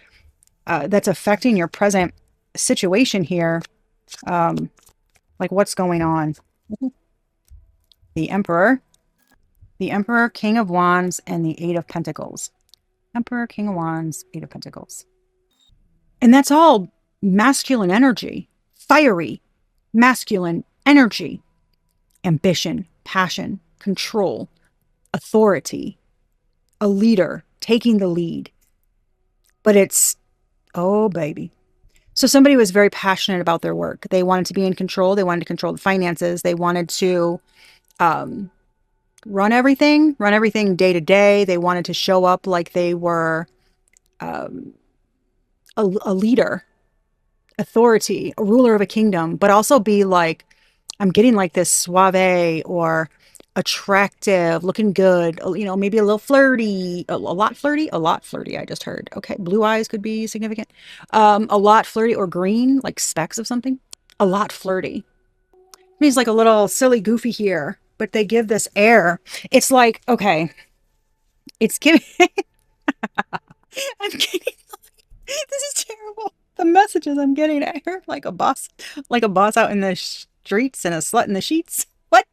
Speaker 1: that's affecting your present situation here. Like what's going on. The Emperor. The Emperor, King of Wands, and the Eight of Pentacles. Emperor, King of Wands, Eight of Pentacles. And that's all masculine energy, fiery, masculine energy, ambition, passion, control, authority, a leader, taking the lead. But it's, oh, baby. So somebody was very passionate about their work. They wanted to be in control. They wanted to control the finances. They wanted to run everything day to day. They wanted to show up like they were a leader, authority, a ruler of a kingdom, but also be like, I'm getting like this suave or attractive, looking good, maybe a little flirty, a lot flirty, I just heard. Okay, blue eyes could be significant. A lot flirty or green, like specks of something. A lot flirty. Means like a little silly goofy here, but they give this air. It's like, okay, it's giving, I'm getting, this is terrible. The messages I'm getting at her, like a boss out in the streets and a slut in the sheets. What?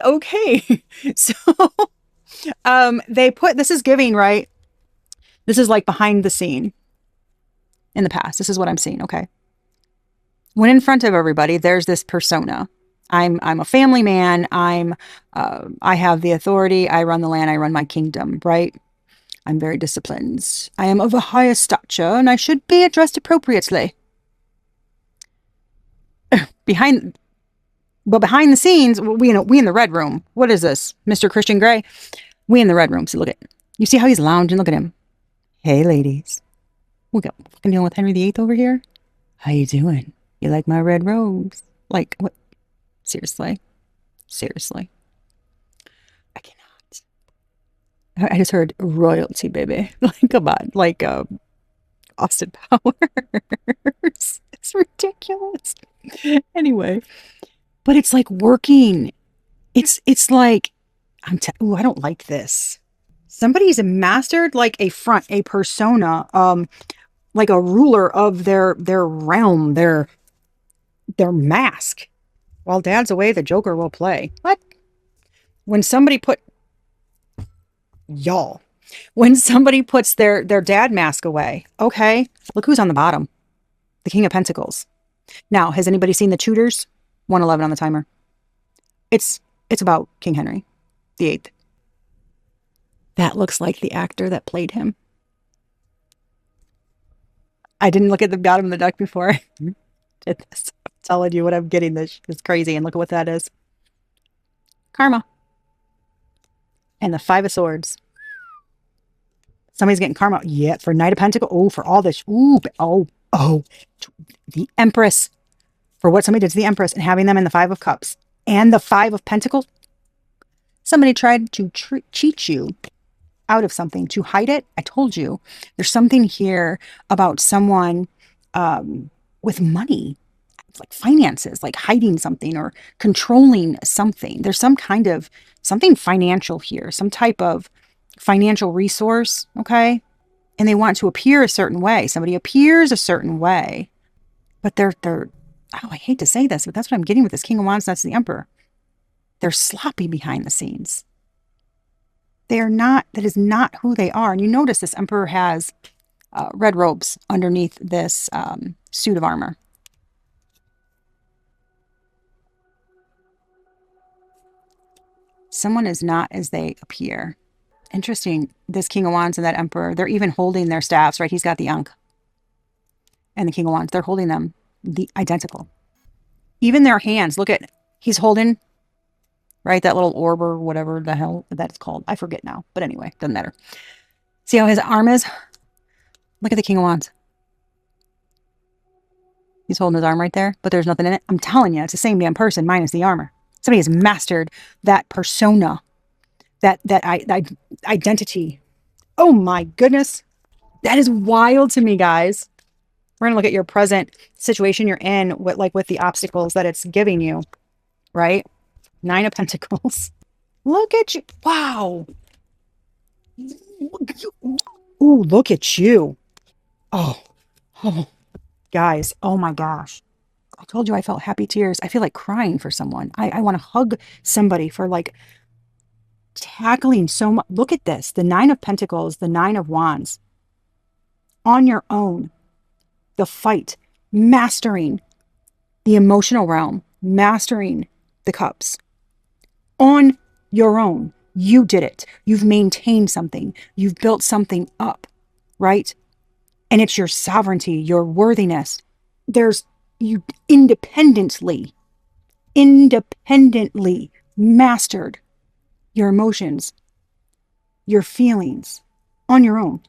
Speaker 1: Okay. So, they put, this is giving, right? This is like behind the scene in the past. This is what I'm seeing. Okay. When in front of everybody, there's this persona. I'm a family man. I have the authority. I run the land. I run my kingdom, right? I'm very disciplined. I am of a higher stature and I should be addressed appropriately. Behind the scenes, we in the red room. What is this? Mr. Christian Grey? We in the red room. So look at, you see how he's lounging? Look at him. Hey, ladies. We got fucking dealing with Henry VIII over here. How you doing? You like my red robes? Like, what? Seriously? I cannot. I just heard royalty, baby. Like, come on. Like, Austin Powers. It's ridiculous. Anyway. But it's like working. It's like, I don't like this. Somebody's mastered like a front, a persona, like a ruler of their realm, their mask. While dad's away, the Joker will play. What? When somebody puts their dad mask away, okay, look who's on the bottom. The King of Pentacles. Now, has anybody seen the Tudors? 111 on the timer. It's about King Henry VIII. That looks like the actor that played him. I didn't look at the bottom of the deck before I did this. I'm telling you what I'm getting. This is crazy. And look at what that is. Karma. And the Five of Swords. Somebody's getting karma. Yeah, for Knight of Pentacles. Oh, for all this. Ooh, oh. The Empress. For what somebody did to the Empress and having them in the Five of Cups. And the Five of Pentacles. Somebody tried to cheat you out of something, to hide it. I told you. There's something here about someone with money. It's like finances, like hiding something or controlling something. There's some kind of something financial here, some type of financial resource, okay? And they want to appear a certain way. Somebody appears a certain way, but they're I hate to say this, but that's what I'm getting with this King of Wands. That's the Emperor. They're sloppy behind the scenes. They are not, that is not who they are. And you notice this Emperor has red robes underneath this suit of armor. Someone is not as they appear. Interesting. This King of Wands and that Emperor, they're even holding their staffs, right? He's got the Ankh and the King of Wands. They're holding them the identical. Even their hands, look at, he's holding, right? That little orb or whatever the hell that's called. I forget now. But anyway, doesn't matter. See how his arm is? Look at the King of Wands. He's holding his arm right there, but there's nothing in it. I'm telling you, it's the same damn person minus the armor. Somebody has mastered that persona, that identity. Oh my goodness. That is wild to me, guys. We're going to look at your present situation you're in, with the obstacles that it's giving you, right? Nine of Pentacles. Look at you. Wow. Ooh, look at you. Oh, oh, guys. Oh my gosh. I told you I felt happy tears. I feel like crying for someone. I want to hug somebody for like tackling so much. Look at this. The Nine of Pentacles, the Nine of Wands. On your own. The fight. Mastering the emotional realm. Mastering the cups. On your own. You did it. You've maintained something. You've built something up, right? And it's your sovereignty, your worthiness. There's you independently mastered your emotions, your feelings on your own.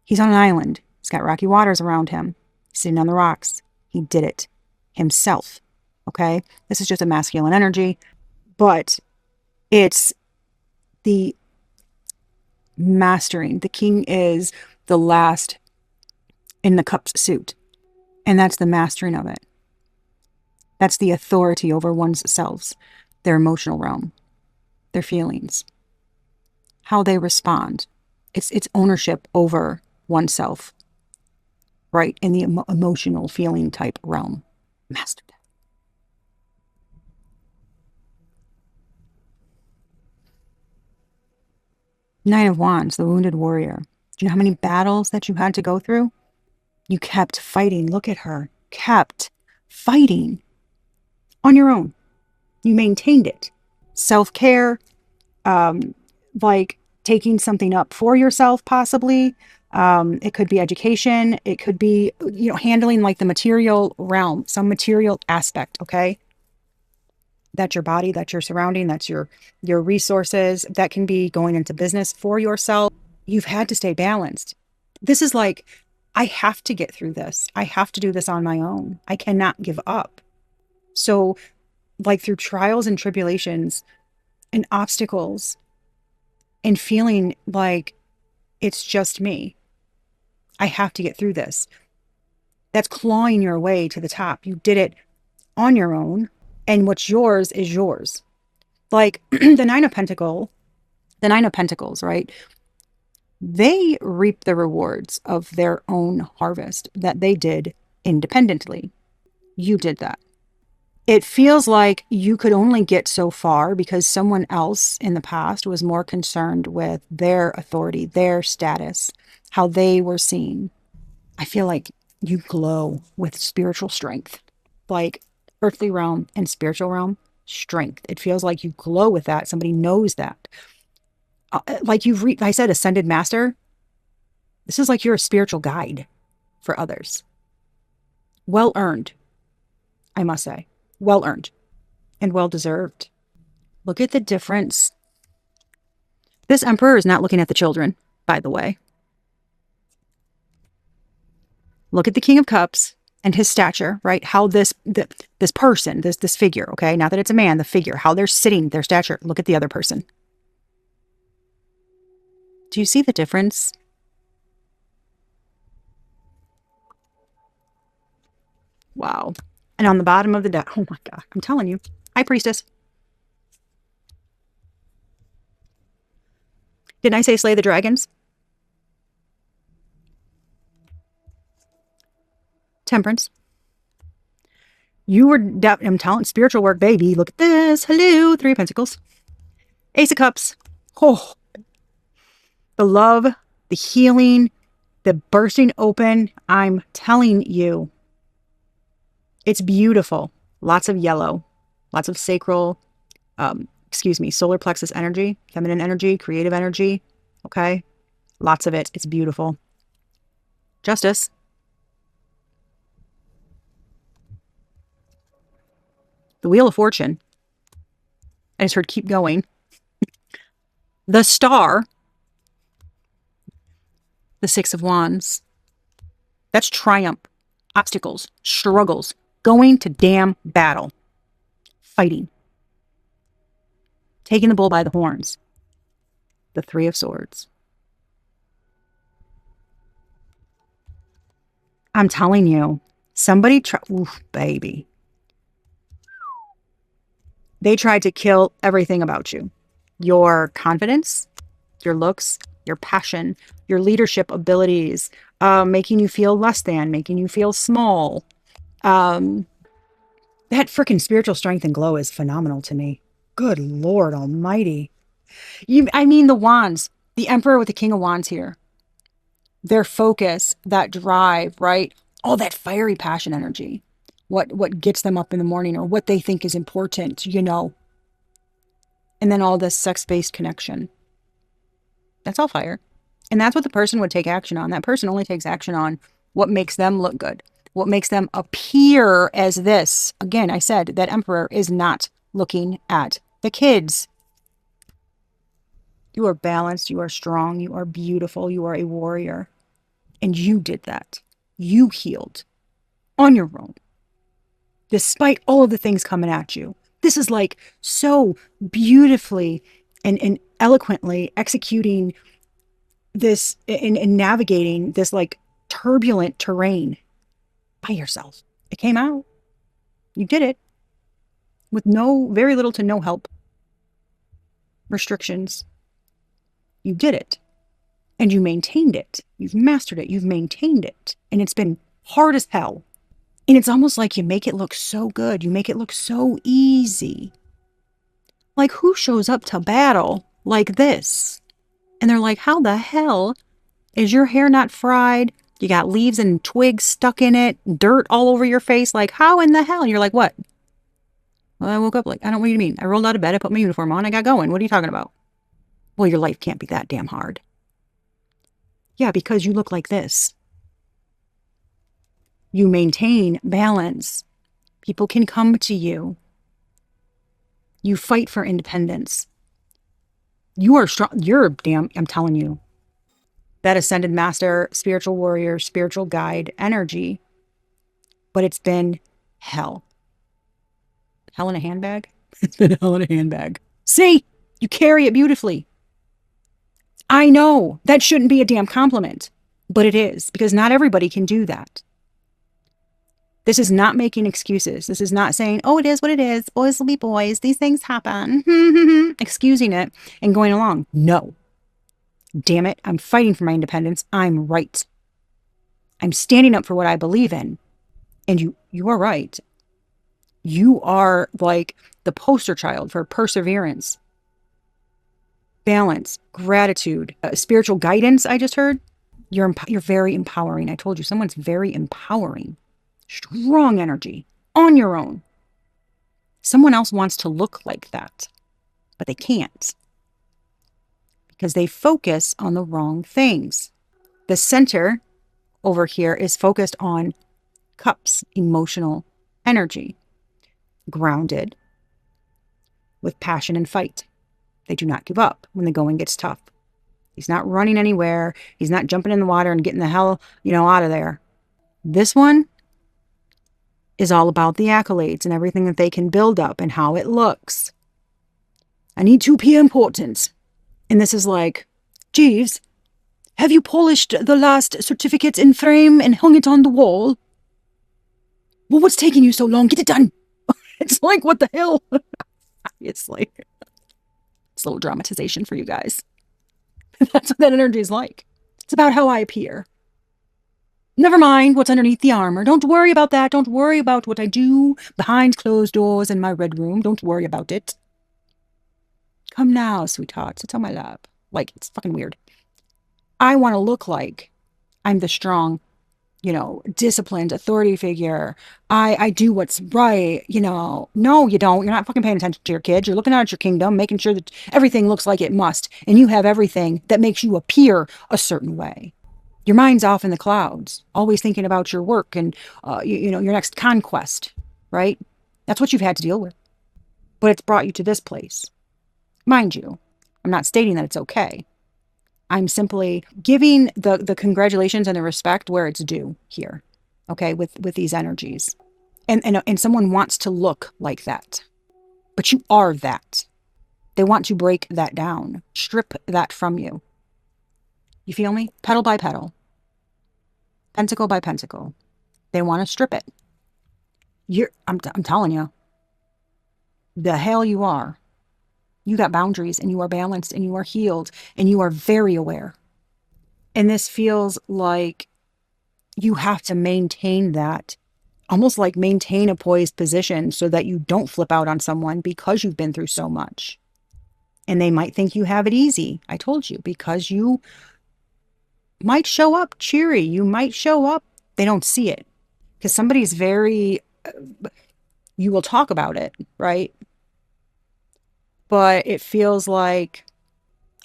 Speaker 1: He's on an island. He's got rocky waters around him. He's sitting on the rocks. He did it himself. Okay? This is just a masculine energy, but it's the mastering. The king is the last in the cups suit, and that's the mastering of it. That's the authority over one's selves, their emotional realm, their feelings, how they respond. It's ownership over oneself, right? In the emotional feeling type realm. Mastered it. Nine of Wands, the wounded warrior. Do you know how many battles that you had to go through? You kept fighting. Look at her. Kept fighting on your own. You maintained it. Self-care, like taking something up for yourself, possibly. It could be education. It could be, handling like the material realm, some material aspect. Okay. That's your body, that's your surrounding, that's your resources. That can be going into business for yourself. You've had to stay balanced. This is like, I have to get through this. I have to do this on my own. I cannot give up. So like through trials and tribulations and obstacles and feeling like it's just me, I have to get through this. That's clawing your way to the top. You did it on your own, and what's yours is yours. Like the Nine of Pentacles, right? They reap the rewards of their own harvest that they did independently. You did that. It feels like you could only get so far because someone else in the past was more concerned with their authority, their status, how they were seen. I feel like you glow with spiritual strength, like earthly realm and spiritual realm strength. It feels like you glow with that. Somebody knows that. Like I said, ascended master. This is like you're a spiritual guide for others. Well earned, I must say. Well earned and well deserved. Look at the difference. This emperor is not looking at the children, by the way. Look at the King of Cups and his stature, right? How this person, this figure, okay? Not that it's a man, the figure, how they're sitting, their stature. Look at the other person. Do you see the difference? Wow. And on the bottom of the deck, oh my God, I'm telling you. High Priestess. Didn't I say slay the dragons? Temperance. You were, I'm telling, spiritual work, baby. Look at this. Hello, Three of Pentacles. Ace of Cups. Oh, the love, the healing, the bursting open. I'm telling you, it's beautiful. Lots of yellow, lots of sacral, solar plexus energy, feminine energy, creative energy. Okay. Lots of it. It's beautiful. Justice. The Wheel of Fortune. I just heard keep going. The Star. The Six of Wands. That's triumph, obstacles, struggles, going to damn battle, fighting. taking the bull by the horns. The Three of Swords. I'm telling you, oof, baby. They tried to kill everything about you. Your confidence, your looks, your passion, your leadership abilities, making you feel less than, making you feel small. That freaking spiritual strength and glow is phenomenal to me. Good Lord Almighty. I mean, the wands, the Emperor with the King of Wands here, their focus, that drive, right? All that fiery passion energy, what gets them up in the morning or what they think is important, and then all this sex-based connection. That's all fire. And that's what the person would take action on. That person only takes action on what makes them look good, what makes them appear as this. Again, I said that Emperor is not looking at the kids. You are balanced, you are strong, you are beautiful, you are a warrior. And you did that. You healed on your own, despite all of the things coming at you. This is like so beautifully and eloquently executing this and navigating this like turbulent terrain by yourself. It came out. You did it with very little to no help, restrictions. You did it and you maintained it. You've mastered it. You've maintained it. And it's been hard as hell. And it's almost like you make it look so good. You make it look so easy. Like, who shows up to battle like this? And they're like, how the hell is your hair not fried? You got leaves and twigs stuck in it, dirt all over your face. Like, how in the hell? And you're like, what? Well, I woke up like, I don't know what you mean. I rolled out of bed, I put my uniform on, I got going. What are you talking about? Well, your life can't be that damn hard. Yeah, because you look like this. You maintain balance. People can come to you. You fight for independence. You are strong. I'm telling you, that ascended master, spiritual warrior, spiritual guide energy. But it's been hell. Hell in a handbag? It's been hell in a handbag. See, you carry it beautifully. I know that shouldn't be a damn compliment, but it is, because not everybody can do that. This is not making excuses. This is not saying, oh, it is what it is. Boys will be boys. These things happen. Excusing it and going along. No. Damn it. I'm fighting for my independence. I'm right. I'm standing up for what I believe in. And you are right. You are like the poster child for perseverance, balance, gratitude, spiritual guidance. I just heard. You're very empowering. I told you, someone's very empowering. Strong energy on your own. Someone else wants to look like that, but they can't because they focus on the wrong things. The center over here is focused on cups, emotional energy, grounded with passion and fight. They do not give up when the going gets tough. He's not running anywhere. He's not jumping in the water and getting the hell, out of there. This one is all about the accolades and everything that they can build up and how it looks. I need to be important. And this is like, Jeeves, have you polished the last certificates in frame and hung it on the wall? Well, what's taking you so long? Get it done. It's like, what the hell? Obviously. It's a little dramatization for you guys. That's what that energy is like. It's about how I appear. Never mind what's underneath the armor. Don't worry about that. Don't worry about what I do behind closed doors in my red room. Don't worry about it. Come now, sweetheart. Sit on my lap. Like, it's fucking weird. I want to look like I'm the strong, disciplined authority figure. I do what's right, No, you don't. You're not fucking paying attention to your kids. You're looking out at your kingdom, making sure that everything looks like it must. And you have everything that makes you appear a certain way. Your mind's off in the clouds, always thinking about your work and, your next conquest, right? That's what you've had to deal with. But it's brought you to this place. Mind you, I'm not stating that it's okay. I'm simply giving the congratulations and the respect where it's due here, okay, with these energies. And someone wants to look like that. But you are that. They want to break that down, strip that from you. You feel me? Petal by petal, pentacle by pentacle. They want to strip it. I'm telling you, the hell you are. You got boundaries and you are balanced and you are healed and you are very aware. And this feels like you have to maintain that, almost like maintain a poised position so that you don't flip out on someone because you've been through so much. And they might think you have it easy. I told you, because you might show up cheery. You might show up. They don't see it because somebody's very, you will talk about it, right? But it feels like,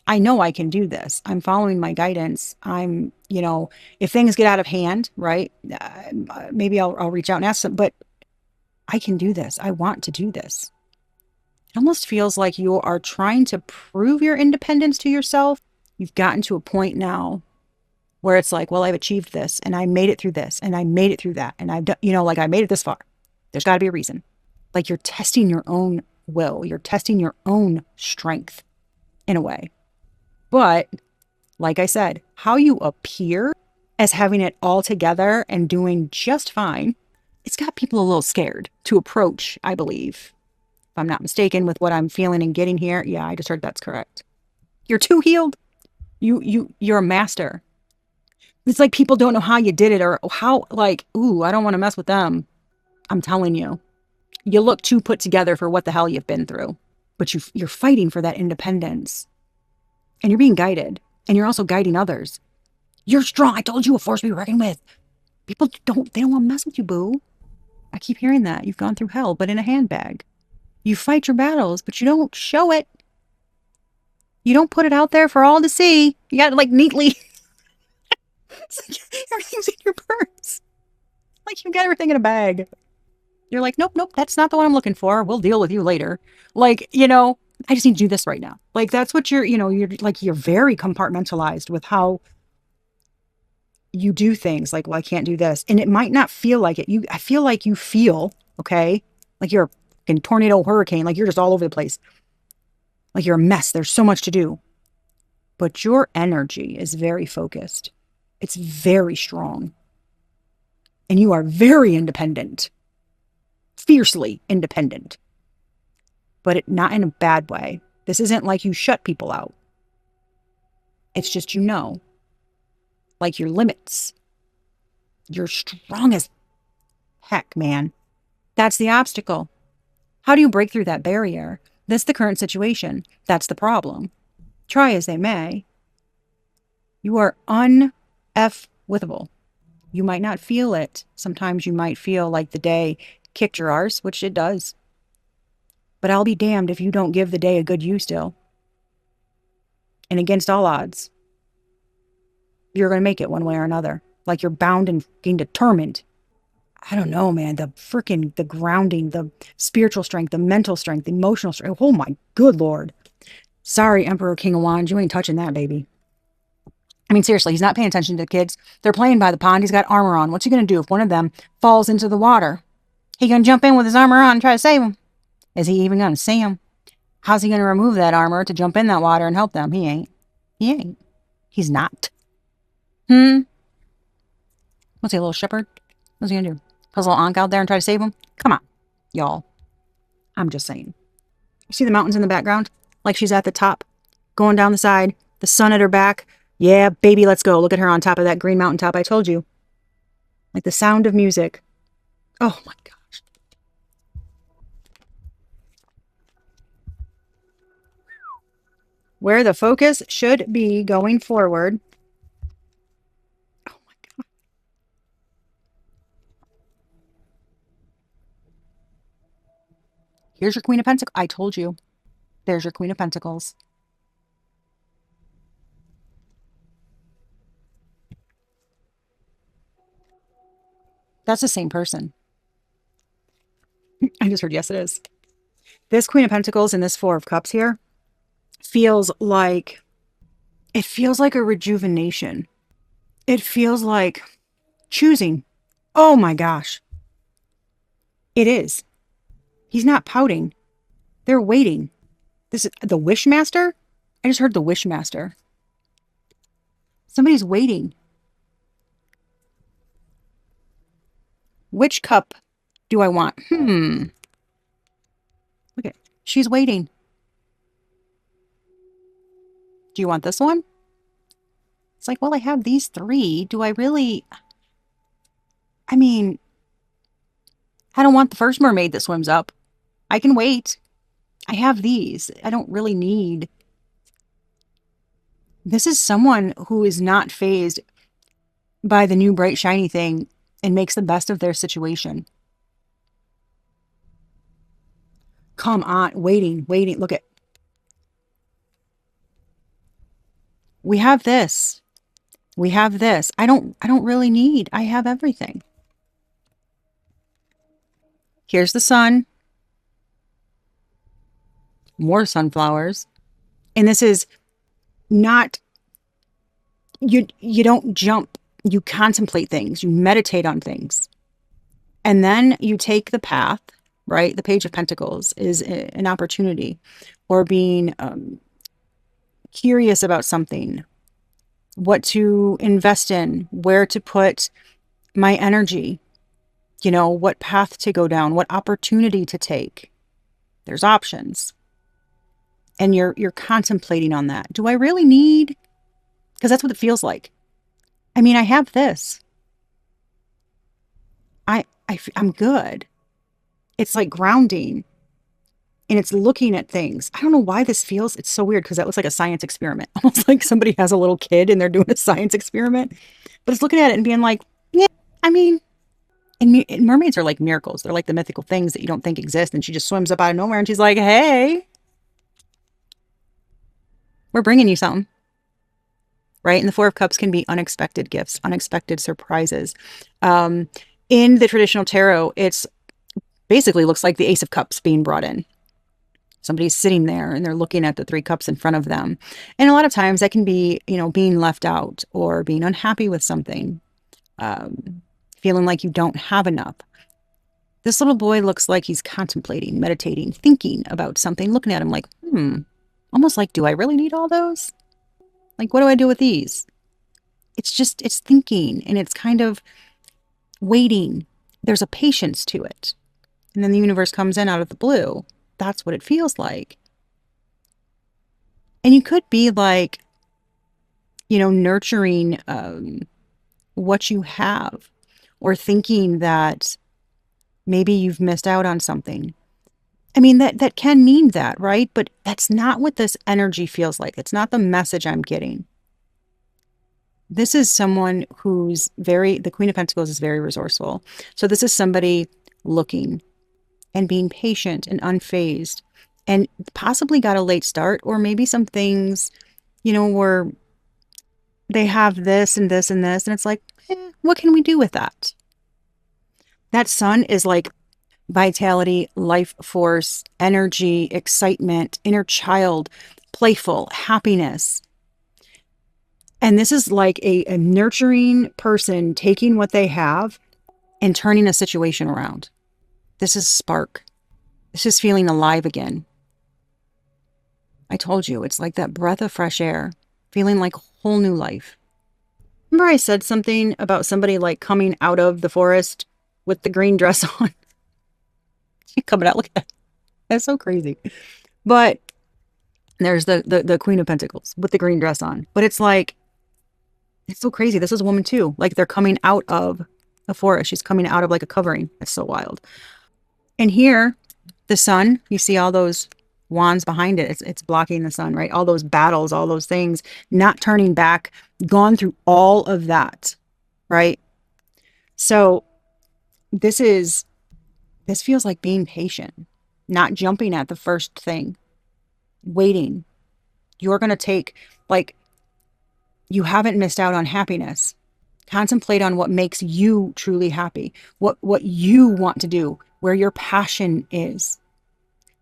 Speaker 1: I know I can do this. I'm following my guidance. If things get out of hand, right? Maybe I'll reach out and ask them, but I can do this. I want to do this. It almost feels like you are trying to prove your independence to yourself. You've gotten to a point now where it's like, well, I've achieved this and I made it through this and I made it through that. And I've done, like I made it this far. There's got to be a reason. Like you're testing your own will. You're testing your own strength in a way. But like I said, how you appear as having it all together and doing just fine, it's got people a little scared to approach, I believe. If I'm not mistaken with what I'm feeling and getting here. Yeah, I just heard that's correct. You're too healed. You're a master. It's like people don't know how you did it or how, like, ooh, I don't want to mess with them. I'm telling you, you look too put together for what the hell you've been through. But you're fighting for that independence. And you're being guided. And you're also guiding others. You're strong. I told you, a force to be reckoned with. People don't want to mess with you, boo. I keep hearing that. You've gone through hell, but in a handbag. You fight your battles, but you don't show it. You don't put it out there for all to see. You got it like neatly. It's like everything's in your purse. Like you got everything in a bag. You're like, nope, that's not the one I'm looking for. We'll deal with you later. Like, I just need to do this right now. Like that's what you're very compartmentalized with how you do things. Like, well, I can't do this. And it might not feel like it. I feel like you feel, okay, like you're a tornado hurricane, like you're just all over the place. Like you're a mess. There's so much to do. But your energy is very focused. It's very strong. And you are very independent. Fiercely independent. But not in a bad way. This isn't like you shut people out. It's just like your limits. You're strong as heck, man. That's the obstacle. How do you break through that barrier? That's the current situation. That's the problem. Try as they may. You are un-F-withable. You might not feel it. Sometimes you might feel like the day kicked your arse, which it does. But I'll be damned if you don't give the day a good you still. And against all odds, you're going to make it one way or another. Like you're bound and being determined. I don't know, man. The grounding, the spiritual strength, the mental strength, the emotional strength. Oh my good Lord. Sorry, Emperor King of Wands. You ain't touching that, baby. I mean, seriously, he's not paying attention to the kids. They're playing by the pond. He's got armor on. What's he going to do if one of them falls into the water? He going to jump in with his armor on and try to save him? Is he even going to see him? How's he going to remove that armor to jump in that water and help them? He ain't. He's not. What's he, a little shepherd? What's he going to do? Put his little ankh out there and try to save him? Come on, y'all. I'm just saying. You see the mountains in the background? Like she's at the top, going down the side, the sun at her back. Yeah, baby, let's go. Look at her on top of that green mountain top I told you. Like the sound of music. Oh my gosh. Where the focus should be going forward. Oh my God. Here's your Queen of Pentacles. I told you. There's your Queen of Pentacles. That's the same person. I just heard, yes, it is. This Queen of Pentacles and this Four of Cups here feels like a rejuvenation. It feels like choosing. Oh my gosh. It is. He's not pouting. They're waiting. This is the Wishmaster. I just heard the Wishmaster. Somebody's waiting. Which cup do I want? Look at, she's waiting. Do you want this one? It's like, well, I have these three. Do I really? I mean, I don't want the first mermaid that swims up. I can wait. I have these. I don't really need. This is someone who is not fazed by the new bright, shiny thing and makes the best of their situation. Come on, waiting. Look at, we have this. We have this. I don't really need. I have everything. Here's the sun. More sunflowers. And this is not, you don't jump. You contemplate things. You meditate on things. And then you take the path, right? The Page of Pentacles is an opportunity, or being curious about something, what to invest in, where to put my energy, what path to go down, what opportunity to take. There's options. And you're contemplating on that. Do I really need? Because that's what it feels like. I mean, I have this. I'm good. It's like grounding. And it's looking at things. I don't know why this feels, it's so weird because that looks like a science experiment. Almost like somebody has a little kid and they're doing a science experiment. But it's looking at it and being like, yeah, I mean, and mermaids are like miracles. They're like the mythical things that you don't think exist. And she just swims up out of nowhere and she's like, hey, we're bringing you something. Right? And the Four of Cups can be unexpected gifts, unexpected surprises. In the traditional tarot, it's basically looks like the Ace of Cups being brought in. Somebody's sitting there and they're looking at the three cups in front of them. And a lot of times that can be, being left out or being unhappy with something, feeling like you don't have enough. This little boy looks like he's contemplating, meditating, thinking about something, looking at him like, almost like, do I really need all those? Like, what do I do with these? It's thinking, and it's kind of waiting. There's a patience to it. And then the universe comes in out of the blue. That's what it feels like. And you could be like, nurturing what you have, or thinking that maybe you've missed out on something. I mean, that can mean that, right? But that's not what this energy feels like. It's not the message I'm getting. This is someone who's the Queen of Pentacles is very resourceful. So this is somebody looking and being patient and unfazed, and possibly got a late start, or maybe some things, where they have this and this and this, and it's like, what can we do with that? That sun is like vitality, life force, energy, excitement, inner child, playful, happiness. And this is like a nurturing person taking what they have and turning a situation around. This is spark. This is feeling alive again. I told you, it's like that breath of fresh air, feeling like a whole new life. Remember I said something about somebody like coming out of the forest with the green dress on? Coming out, look at that. That's so crazy. But there's the Queen of Pentacles with the green dress on. But it's like, it's so crazy. This is a woman too. Like they're coming out of a forest. She's coming out of like a covering. It's so wild. And here, the sun, you see all those wands behind it. It's blocking the sun, right? All those battles, all those things, not turning back, gone through all of that, right? So this feels like being patient, not jumping at the first thing, waiting. You're going to take, like, you haven't missed out on happiness. Contemplate on what makes you truly happy, what you want to do, where your passion is.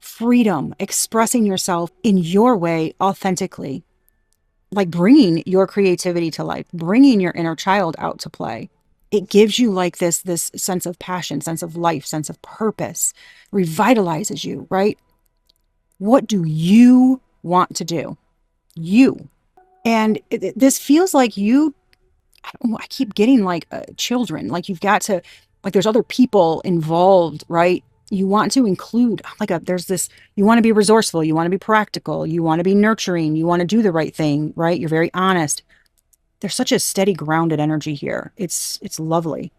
Speaker 1: Freedom, expressing yourself in your way authentically, like bringing your creativity to life, bringing your inner child out to play. It gives you like this sense of passion, sense of life, sense of purpose, revitalizes you, right? What do you want to do? You. And this feels like you, I keep getting like children, like you've got to, like there's other people involved, right? You want to include, there's this, you want to be resourceful, you want to be practical, you want to be nurturing, you want to do the right thing, right? You're very honest. There's such a steady, grounded energy here. It's lovely,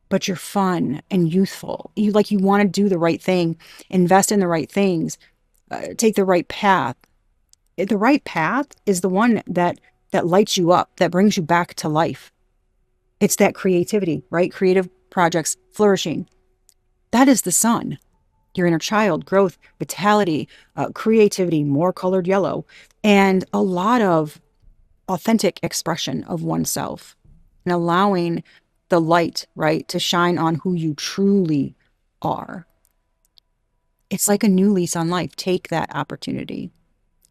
Speaker 1: but you're fun and youthful. You want to do the right thing, invest in the right things, take the right path. The right path is the one that lights you up, that brings you back to life. It's that creativity, right? Creative projects flourishing. That is the sun. Your inner child, growth, vitality, creativity, more colored yellow, and a lot of authentic expression of oneself and allowing the light, right, to shine on who you truly are. It's like a new lease on life. Take that opportunity.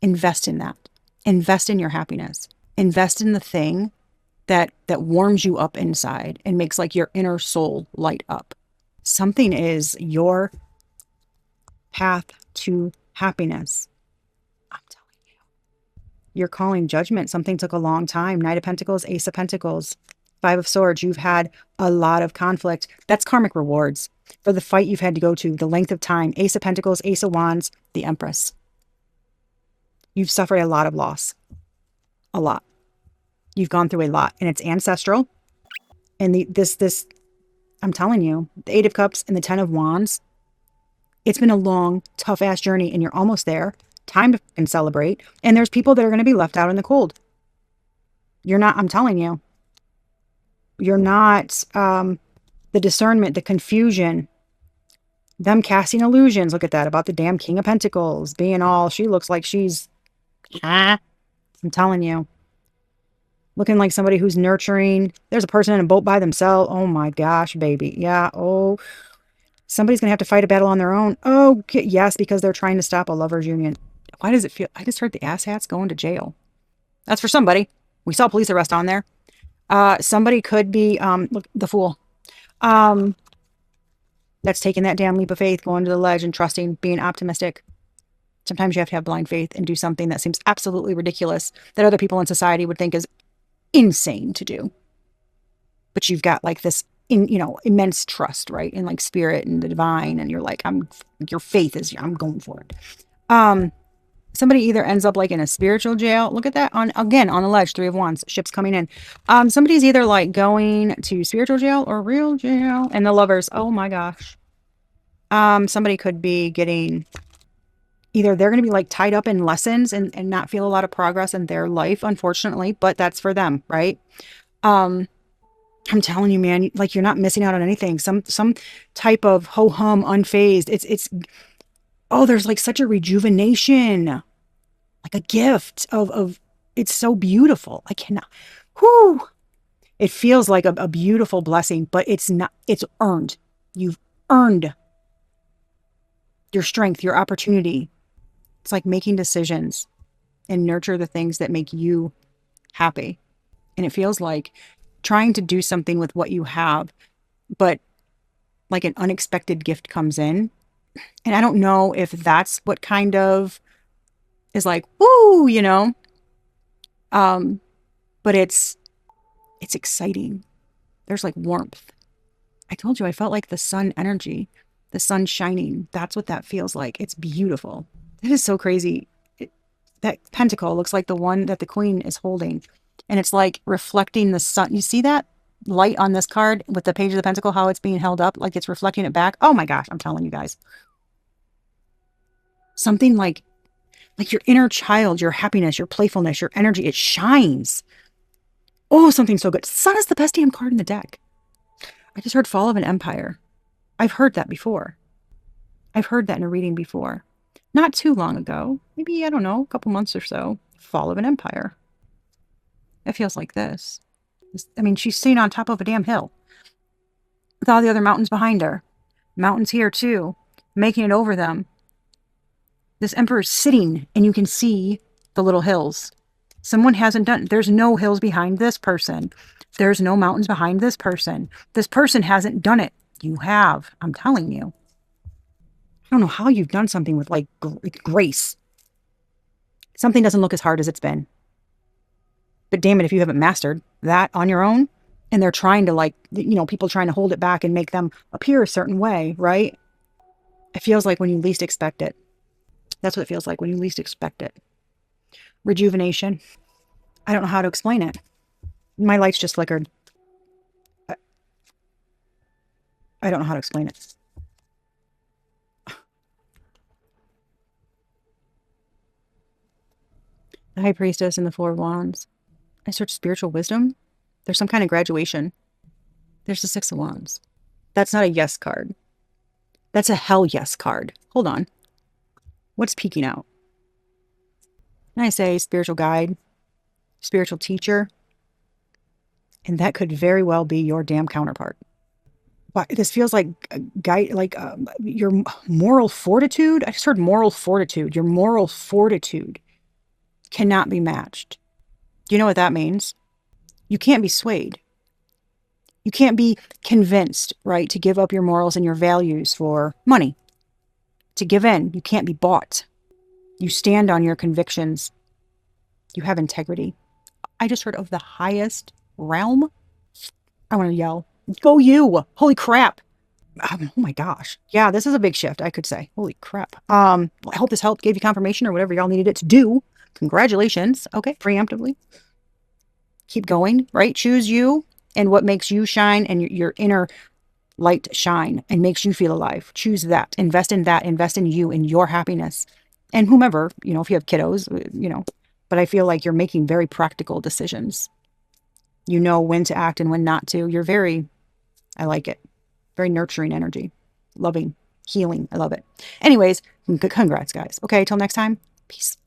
Speaker 1: Invest in that. Invest in your happiness. Invest in the thing that warms you up inside and makes like your inner soul light up. Something is your path to happiness. I'm telling you. You're calling judgment. Something took a long time. Knight of Pentacles, Ace of Pentacles, Five of Swords. You've had a lot of conflict. That's karmic rewards for the fight you've had to go to, the length of time. Ace of Pentacles, Ace of Wands, the Empress. You've suffered a lot of loss. A lot. You've gone through a lot, and it's ancestral. And this, I'm telling you, the Eight of Cups and the Ten of Wands, it's been a long, tough ass journey, and you're almost there. Time to fucking celebrate. And there's people that are going to be left out in the cold. You're not, I'm telling you, you're not, the discernment, the confusion, them casting illusions. Look at that about the damn King of Pentacles being all, she looks like she's, I'm telling you, looking like somebody who's nurturing. There's a person in a boat by themselves. Oh my gosh, baby. Yeah. Oh, somebody's going to have to fight a battle on their own. Oh, yes, because they're trying to stop a lover's union. Why does it feel? I just heard the asshats going to jail. That's for somebody. We saw police arrest on there. Somebody could be, look, the Fool. That's taking that damn leap of faith, going to the ledge and trusting, being optimistic. Sometimes you have to have blind faith and do something that seems absolutely ridiculous that other people in society would think is insane to do. But you've got like this, immense trust, right? In like spirit and the divine. And you're like, your faith is, I'm going for it. Somebody either ends up like in a spiritual jail. Look at that again on the ledge, Three of Wands, ships coming in. Somebody's either like going to spiritual jail or real jail. And the Lovers, oh my gosh. Somebody could be getting, either they're going to be like tied up in lessons and not feel a lot of progress in their life, unfortunately, but that's for them, right? I'm telling you, man, like you're not missing out on anything. Some type of ho-hum, unfazed. It's oh, there's like such a rejuvenation, like a gift of it's so beautiful. I cannot, whoo. It feels like a beautiful blessing, but it's not, it's earned. You've earned your strength, your opportunity. It's like making decisions and nurture the things that make you happy. And it feels like trying to do something with what you have, but like an unexpected gift comes in. And I don't know if that's what kind of is like, woo, but it's exciting. There's like warmth. I told you, I felt like the sun energy, the sun shining. That's what that feels like. It's beautiful. It is so crazy. That pentacle looks like the one that the queen is holding. And it's like reflecting the sun. You see that light on this card with the page of the pentacle, how it's being held up, like it's reflecting it back. Oh my gosh, I'm telling you guys. Something like your inner child, your happiness, your playfulness, your energy, it shines. Oh, something so good. Sun is the best damn card in the deck. I just heard Fall of an Empire. I've heard that before. I've heard that in a reading before. Not too long ago. Maybe, I don't know, a couple months or so. Fall of an Empire. It feels like this. I mean, she's sitting on top of a damn hill with all the other mountains behind her. Mountains here too, making it over them. This emperor's sitting and you can see the little hills. Someone hasn't done, there's no hills behind this person. There's no mountains behind this person. This person hasn't done it. You have, I'm telling you. I don't know how you've done something with like grace. Something doesn't look as hard as it's been. But damn it, if you haven't mastered that on your own, and they're trying to like, people trying to hold it back and make them appear a certain way, right? It feels like when you least expect it. That's what it feels like when you least expect it. Rejuvenation. I don't know how to explain it. My lights just flickered. I don't know how to explain it. The High Priestess and the Four of Wands. I searched spiritual wisdom. There's some kind of graduation. There's the Six of Wands. That's not a yes card. That's a hell yes card. Hold on. What's peeking out? And I say spiritual guide, spiritual teacher, and that could very well be your damn counterpart. But this feels like a guide, like your moral fortitude. I just heard moral fortitude. Your moral fortitude cannot be matched. Do you know what that means? You can't be swayed. You can't be convinced, right, to give up your morals and your values for money. To give in. You can't be bought. You stand on your convictions. You have integrity. I just heard of the highest realm. I want to yell, go you! Holy crap! Oh my gosh. Yeah, this is a big shift, I could say. Holy crap. I hope this helped, gave you confirmation or whatever y'all needed it to do. Congratulations. Okay, preemptively. Keep going, right? Choose you and what makes you shine and your inner light shine and makes you feel alive. Choose that. Invest in that. Invest in you and your happiness. And whomever, if you have kiddos, but I feel like you're making very practical decisions. You know when to act and when not to. I like it. Very nurturing energy. Loving, healing. I love it. Anyways, congrats, guys. Okay, till next time. Peace.